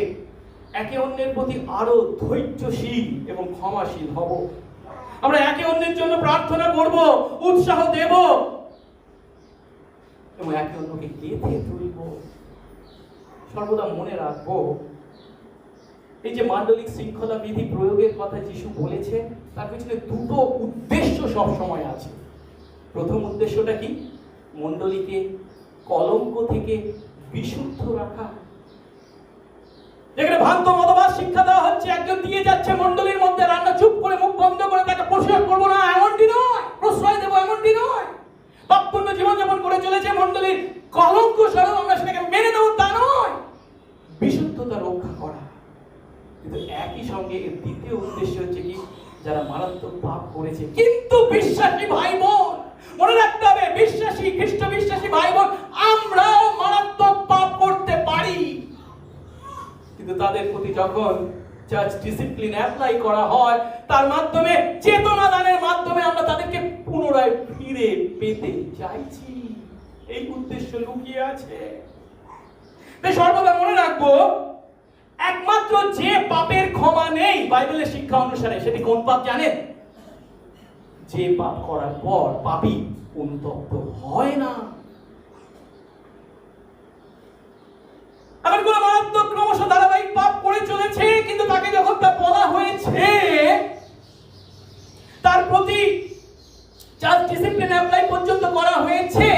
A: একে অন্যের প্রতি আরো ধৈর্যশীল এবং ক্ষমাশীল হব। আমরা একে অন্যের জন্য প্রার্থনা করব, উৎসাহ দেব এবং একে অন্যকে গেঁথে তুলব। সর্বদা মনে রাখবো, এই যে মান্ডলিক শৃঙ্খলা বিধি প্রয়োগের কথা যিশু বলেছে, তার পিছনে দুটো উদ্দেশ্য সব সময় আছে। প্রথম উদ্দেশ্যটা কি? মণ্ডলীকে কলঙ্ক থেকে বিশুদ্ধ রাখা। যেখানে ভ্রান্ত মতবাদ শিক্ষা দেওয়া হচ্ছে, একজন দিয়ে যাচ্ছে মণ্ডলীর মধ্যে রান্না, চুপ করে মুখ বন্ধ করে তাকে প্রশ্রয় করবো না এমনটি নয়, প্রশ্রয় দেবো এমনটি নয়। পাপপূর্ণ জীবনযাপন করে চলেছে মণ্ডলীর, কলঙ্ক স্বরূপ আমরা সেটাকে মেনে নেবো তা নয়, বিশুদ্ধতা রক্ষা করা। কিন্তু একই সঙ্গে এর দ্বিতীয় উদ্দেশ্য হচ্ছে কি? যারা মারাত্মক পাপ করেছে কিন্তু বিশ্বাসী ভাই বোন, মনে রাখতে হবে বিশ্বাসী খ্রিস্ট বিশ্বাসী ভাই বোন আমরাও মারাত্মক পাপ করতে পারি, কিন্তু তাদের প্রতি যখন চার্চ ডিসিপ্লিন অ্যাপ্লাই করা হয়, তার মাধ্যমে চেতনা দানের মাধ্যমে আমরা তাদেরকে পুনরায় ফিরে পেতে চাইছি। এই উদ্দেশ্য লুকিয়ে আছে। তাই সর্বদা মনে রাখবো, একমাত্র যে পাপের ক্ষমা নেই বাইবেলের শিক্ষা অনুসারে, সেটি কোন পাপ জানেন? যে পাপ করার পর পাপী অনুতপ্ত হয় না। এমন কোন মারাত্মক ক্রমশ ধারাবাহিক পাপ করে চলেছে, কিন্তু তাকে যখন তা বলা হয়েছে, তার প্রতি চার্চ ডিসিপ্লিন অ্যাপ্লাই পর্যন্ত করা হয়েছে,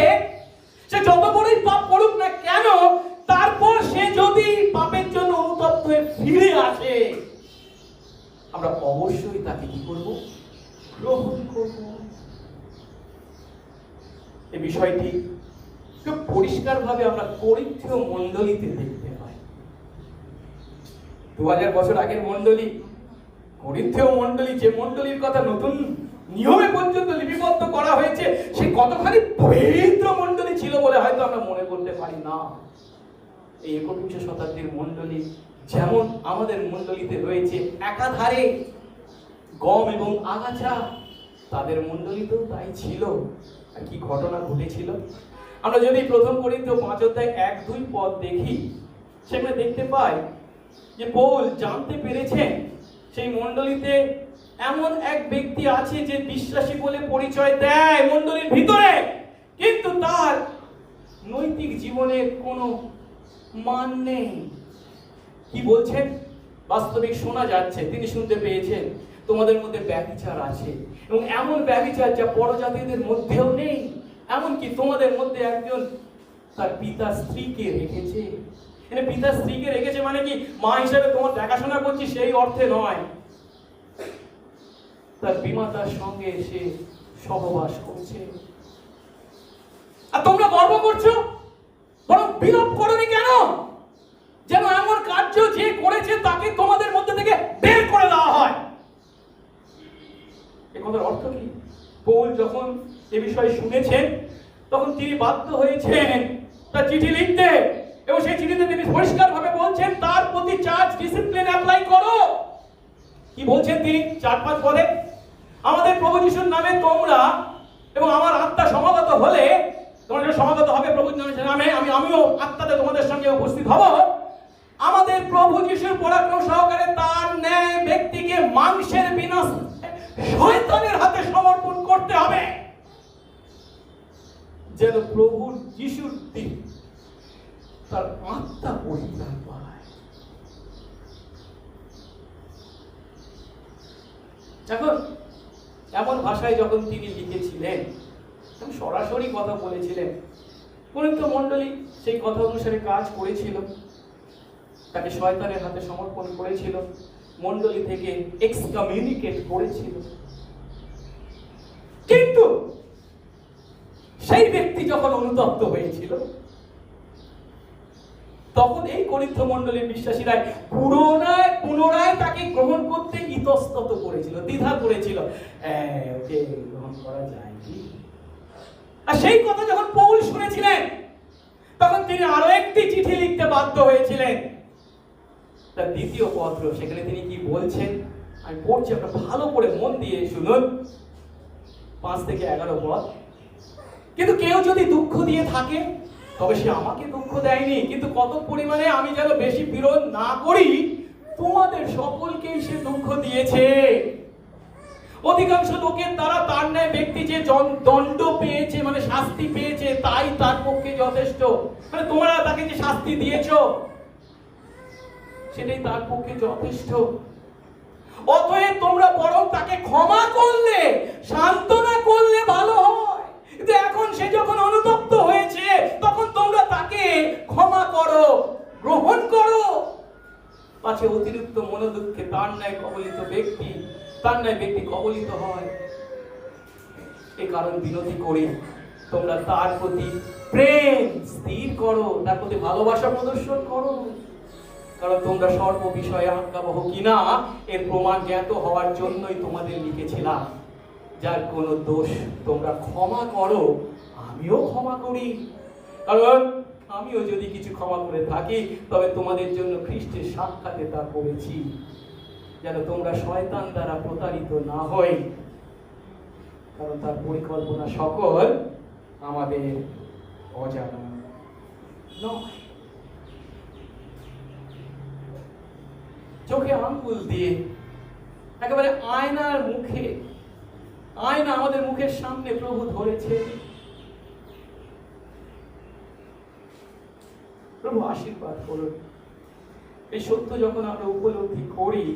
A: সে যত বড়ই পাপ করুক না কেন, তারপর সে যদি পাপের জন্য অনুতপ্ত হয়ে ফিরে আসে, আমরা অবশ্যই তাকে কি করব? গ্রহণ করব। এই বিষয়টি খুব পরিষ্কারভাবে আমরা করিন্থীয় মণ্ডলীতে দেখতে পাই। 2000 বছর আগের মণ্ডলী, করিন্থীয় মণ্ডলী, যে মণ্ডলীর কথা নতুন নিয়মে পর্যন্ত লিপিবদ্ধ করা হয়েছে, সে কতখানি পবিত্র মণ্ডলী ছিল বলে হয়তো আমরা মনে করতে পারি না। এই 21 শতাব্দীর মণ্ডলী যেমন আমাদের মণ্ডলীতে রয়েছে একাধারে গম এবং আগাছা, তাদের মণ্ডলীতেও তাই ছিল। আর কি ঘটনা ঘটেছিল আমরা যদি প্রথম করিন্থীয় 5 অধ্যায় 1-2 পদ দেখি, সেখানে দেখতে পাই যে পৌল জানতে পেরেছেন সেই মণ্ডলীতে এমন এক ব্যক্তি আছে যে বিশ্বাসী বলে পরিচয় দেয় মণ্ডলীর ভিতরে, কিন্তু তার নৈতিক জীবনের কোনো মান নেই। কি বলছেন? বাস্তবিক শোনা যাচ্ছে, তিনি শুনতে পেয়েছেন তোমাদের মধ্যে ব্যভিচার আছে, এবং এমন ব্যভিচার যা পরজাতিদের মধ্যেও নেই। এমনকি তোমাদের মধ্যে একজন তার পিতা স্ত্রীকে রেখেছে। পিতা স্ত্রীকে রেখেছে মানে কি মা হিসেবে তোমার দেখাশোনা করছি সেই অর্থে নয়, তার বিমাতার সঙ্গে এসে সহবাস করছে। আর তোমরা গর্ব করছো, বরং বিলোপ করোনি কেন? যেন এমন কার্য যে করেছে তাকে তোমাদের মধ্যে থেকে বের করে দেওয়া হয়। এ কথার অর্থ কি? পৌল যখন এ বিষয়ে শুনেছেন তখন তিনি বাধ্য হয়েছেন তার চিঠি লিখতে, এবং সেই চিঠিতে তিনি পরিষ্কারভাবে বলছেন তার প্রতি চার্জ ডিসিপ্লিন অ্যাপ্লাই করো। কি বলছেন তিনি 4-5 পদে? আমাদের প্রভু যিশুর নামে তোমরা এবং আমার আত্মা সমাগত হলে, তোমরা সমাগত হবে প্রভুর নামে, আমিও আত্মাতে তোমাদের সঙ্গে উপস্থিত হব। আমাদের প্রভু যিশুর পরাক্রম সহকারে তার ন্যায় ব্যক্তিকে মাংসের বিনাশ শয়তানের হাতে সমর্পণ করতে হবে, যেন প্রভু যিশুর দিন তার আত্মা পরিত্রাণ পায়। এখন এমন ভাষায় যখন তিনি লিখেছিলেন, সরাসরি কথা বলেছিলেন, করিন্থ মণ্ডলী সেই কথা অনুসারে কাজ করেছিল, তাকে শয়তানের হাতে সমর্পণ করেছিল, মণ্ডলী থেকে এক্সকমিউনিকেট করেছিল। কিন্তু সেই ব্যক্তি যখন অনুতপ্ত হয়েছিল তখন এই করিন্থ মণ্ডলীর বিশ্বাসীরা পুনরায় তাকে গ্রহণ করতে ইতস্তত করেছিল, দ্বিধা করেছিল, ওকে গ্রহণ করা যায় কি? আর সেই কথা যখন পৌল শুনেছিলেন তখন তিনি আরো একটি চিঠি লিখতে বাধ্য হয়েছিলেন, তার দ্বিতীয় পত্র। সেখানে তিনি কি বলছেন আমি পড়ছি, আপনারা ভালো করে মন দিয়ে শুনুন, 5 থেকে 11 পদ। কিন্তু কেউ যদি দুঃখ দিয়ে থাকে তবে সে আমাকে দুঃখ দেয়নি, কিন্তু কত পরিমাণে আমি যেন বেশি বিরোধ না করি তোমাদের সকলকেই সে দুঃখ দিয়েছে। অধিকাংশ লোকের দ্বারা তার ন্যায় ব্যক্তি যে দণ্ড পেয়েছে, মানে শাস্তি পেয়েছে, তাই তার পক্ষে যথেষ্ট। মানে তোমরা তাকে যে শাস্তি দিয়েছো সেটাই তার পক্ষে যথেষ্ট। অতএব তোমরা বরং তাকে ক্ষমা করলে, সান্ত্বনা করলে ভালো হয়। কিন্তু এখন সে যখন অনুতপ্ত হয়েছে তখন তোমরা তাকে ক্ষমা করো, গ্রহণ করো, পাছে অতিরিক্ত মনোদুঃখে তার ন্যায় ব্যক্তি কবলিত হয়। এই কারণ বিনতি করি তোমরা তার প্রতি প্রেম স্থির করো, তার প্রতি ভালোবাসা প্রদর্শন করো, কারণ তোমরা সর্ব বিষয়ে আজ্ঞাবহ কিনা এর প্রমাণ জ্ঞাত হওয়ার জন্যই তোমাদের লিখেছিলাম। যার কোনো দোষ তোমরা ক্ষমা করো, আমিও ক্ষমা করি, কারণ আমিও যদি কিছু ক্ষমা করে থাকি তবে তোমাদের জন্য খ্রিস্টের সাক্ষাতে তা করেছি, যেন তোমরা শয়তান দ্বারা প্রতারিত না হই, কারণ তার পরিকল্পনা সকল আমাদের অজানা নয়। চোখে আঙ্গুল দিয়ে একেবারে আয়না আমাদের মুখের সামনে প্রভু ধরেছে। প্রভু আশীর্বাদ করুন। এই সত্য যখন আমরা উপলব্ধি করি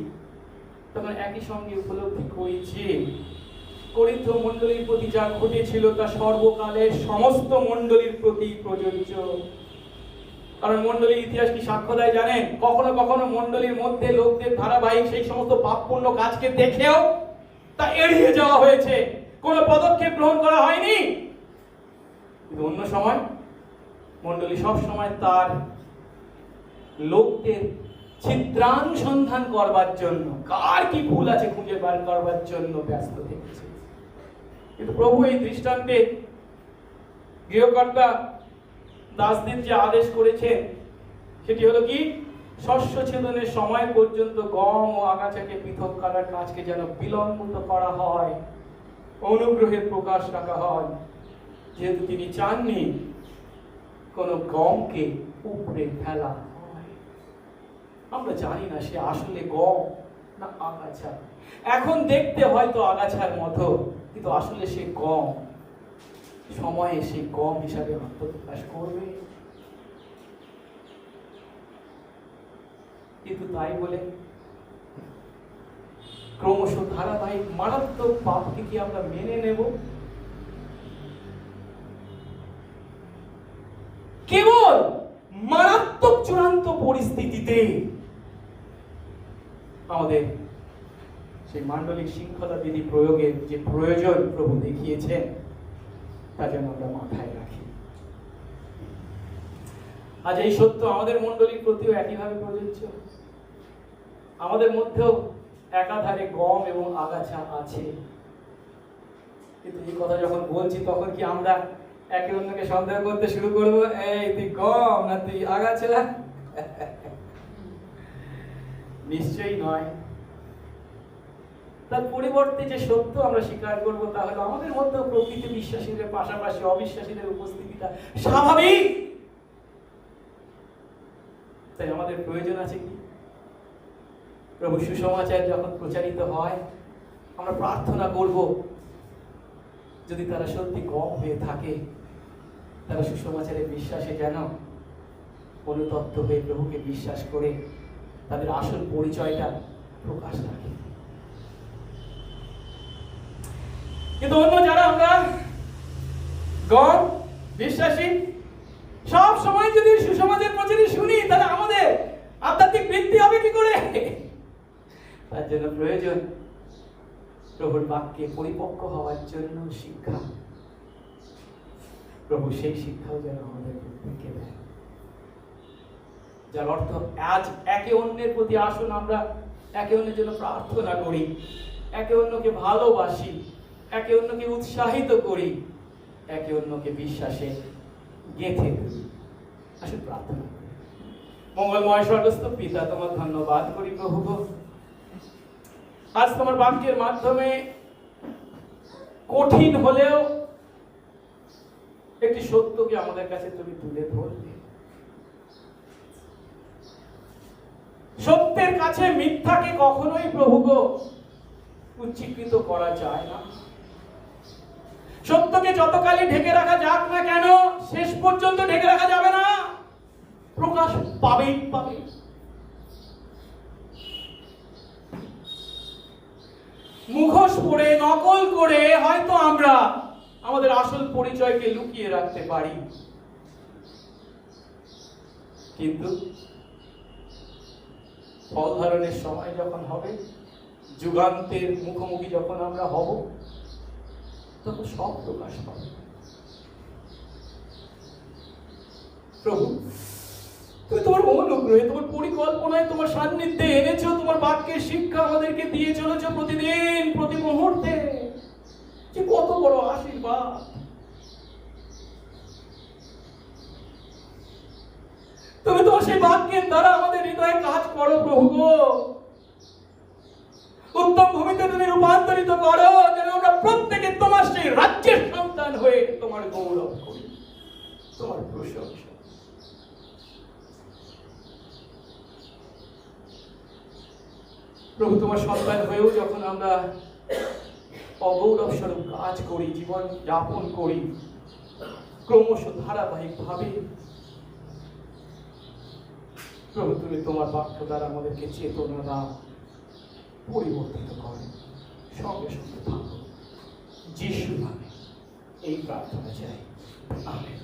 A: তখন একই সঙ্গে উপলব্ধি করি যে করিন্থ মণ্ডলীর প্রতি যা ঘটেছিল তা সর্বকালের সমস্ত মণ্ডলীর প্রতি প্রযোজ্য। কারণ মণ্ডলীর ইতিহাস কি সাক্ষ্য দেয় জানেন? কখনো কখনো মণ্ডলীর মধ্যে লোকদের ধারাবাহিক সেই সমস্ত পাপপূর্ণ কাজকে দেখেও তা এড়িয়ে যাওয়া হয়েছে, কোনো পদক্ষেপ গ্রহণ করা হয়নি। কিন্তু অন্য সময় মণ্ডলী সব সময় তার লোকদের ছিদ্রানুসন্ধান করবার জন্য, কার কি ভুল আছে খুঁজে বার করবার জন্য ব্যস্ত থেকেছে। কিন্তু প্রভু এই দৃষ্টান্তে গৃহকর্তা দাসদের যে আদেশ করেছেন সেটি হলো কি, শস্য ছেদনের সময় পর্যন্ত গম ও আগাছাকে পৃথক করার কাজকে যেন বিলম্বিত করা হয়, অনুগ্রহের প্রকাশ রাখা হয়, যেহেতু তিনি চাননি কোন গমকে উপড়ে ফেলা হয়। আমরা জানি না সে আসলে গম না আগাছা। এখন দেখতে হয়তো আগাছার মতো, কিন্তু আসলে সে গম। সময়ে সে গম হিসাবে আত্মপ্রকাশ করবে। কিন্তু তাই বলে ক্রমশ ধারাবাহিক মারাত্মক পাপকে কি আমরা মেনে নেব? কেবল মারাত্মক চূড়ান্ত পরিস্থিতিতে আমাদের সেই মান্ডলিক শৃঙ্খলা বিধি প্রয়োগের যে প্রয়োজন প্রভু দেখিয়েছেন, তা যেন আমরা মাথায় রাখি। আজ এই সত্য আমাদের মণ্ডলীর প্রতিও একইভাবে প্রযোজ্য। আমাদের মধ্যেও একাধারে গম এবং আগাছা আছে, কিন্তু এই কথা যখন বলছি তখন কি আমরা একে অন্যকে সন্দেহ করতে শুরু করবো, এই তুই গম না তুই আগাছা? নিশ্চয়ই নয়। তার পরিবর্তে যে সত্য আমরা স্বীকার করবো তা হলো আমাদের মধ্যে প্রকৃতি বিশ্বাসীদের পাশাপাশি অবিশ্বাসীদের উপস্থিতিটা স্বাভাবিক। তাই আমাদের প্রয়োজন আছে কি? প্রভু সুসমাচার যখন প্রচারিত হয়, আমরা প্রার্থনা করব যদি তারা সত্যি গম হয়ে থাকে, তারা সুসমাচারের বিশ্বাসে যেন অনুতপ্ত হয়ে প্রভুকে বিশ্বাস করে তাদের আসল পরিচয়টা প্রকাশ রাখে। কিন্তু অন্য যারা আমরা গম বিশ্বাসী, সব সময় যদি সুসমাজের প্রচারে শুনি, তাহলে আমাদের আধ্যাত্মিক বৃদ্ধি হবে কি করে? তার জন্য প্রয়োজন প্রভুর বাক্যে পরিপক্ক হওয়ার জন্য শিক্ষা। প্রভু সেই শিক্ষাও যেন আমাদের প্রত্যেককে দেয়, যার অর্থ আজ একে অন্যের প্রতি আসুন আমরা একে অন্যের জন্য প্রার্থনা করি, একে অন্যকে ভালোবাসি, একে অন্যকে উৎসাহিত করি, একে অন্যকে বিশ্বাসে গেঁথে ধরি। আসুন প্রার্থনা করি। মঙ্গলময় স্বর্গস্থ পিতা, তোমার ধন্যবাদ করি প্রভু। আজ তোমার বাক্যের মাধ্যমে কঠিন হলেও একটি সত্যকে আমাদের কাছে তুমি তুলে ধরবে। সত্যের কাছে মিথ্যাকে কখনোই প্রভু উচ্চীকৃত করা যায় না। সত্যকে যতকালই ঢেকে রাখা যাক না কেন, শেষ পর্যন্ত ঢেকে রাখা যাবে না, প্রকাশ পাবেই পাবে। মুখোশ পরে নকল করে হয়তো আমরা আমাদের আসল পরিচয়কে লুকিয়ে রাখতে পারি, কিন্তু ফল ধারণের সময় যখন হবে, যুগান্তের মুখোমুখি যখন আমরা হব, তখন সব প্রকাশ পাবে। প্রভু, তুমি তোমার অনুগ্রহে, তোমার পরিকল্পনায়, তোমার সান্নিধ্যে এনেছো, তোমার বাক্যের শিক্ষা আমাদেরকে দিয়ে চলেছো প্রতিদিন, প্রতি মুহূর্তে। যে কত বড় আশীর্বাদ! তুমি তোমার সেই বাক্যের দ্বারা আমাদের হৃদয়ে কাজ করো প্রভু। উত্তম ভূমিতে তুমি রূপান্তরিত করো, যেন আমরা প্রত্যেকে তোমার সেই রাজ্যের সন্তান হয়ে তোমার গৌরব করি, তোমার প্রশংসা। প্রভু, তোমার সন্তান হয়েও যখন আমরা অগৌরব স্বরূপ কাজ করি, জীবন যাপন করি, ক্রমশ ধারাবাহিক ভাবে, প্রভু তুমি তোমার বাক্য দ্বারা আমাদেরকে চেতনা দাও, পরিবর্তিত করো, সঙ্গে সঙ্গে থাকো। যিশু নামে এই প্রার্থনা চাই, আমেন।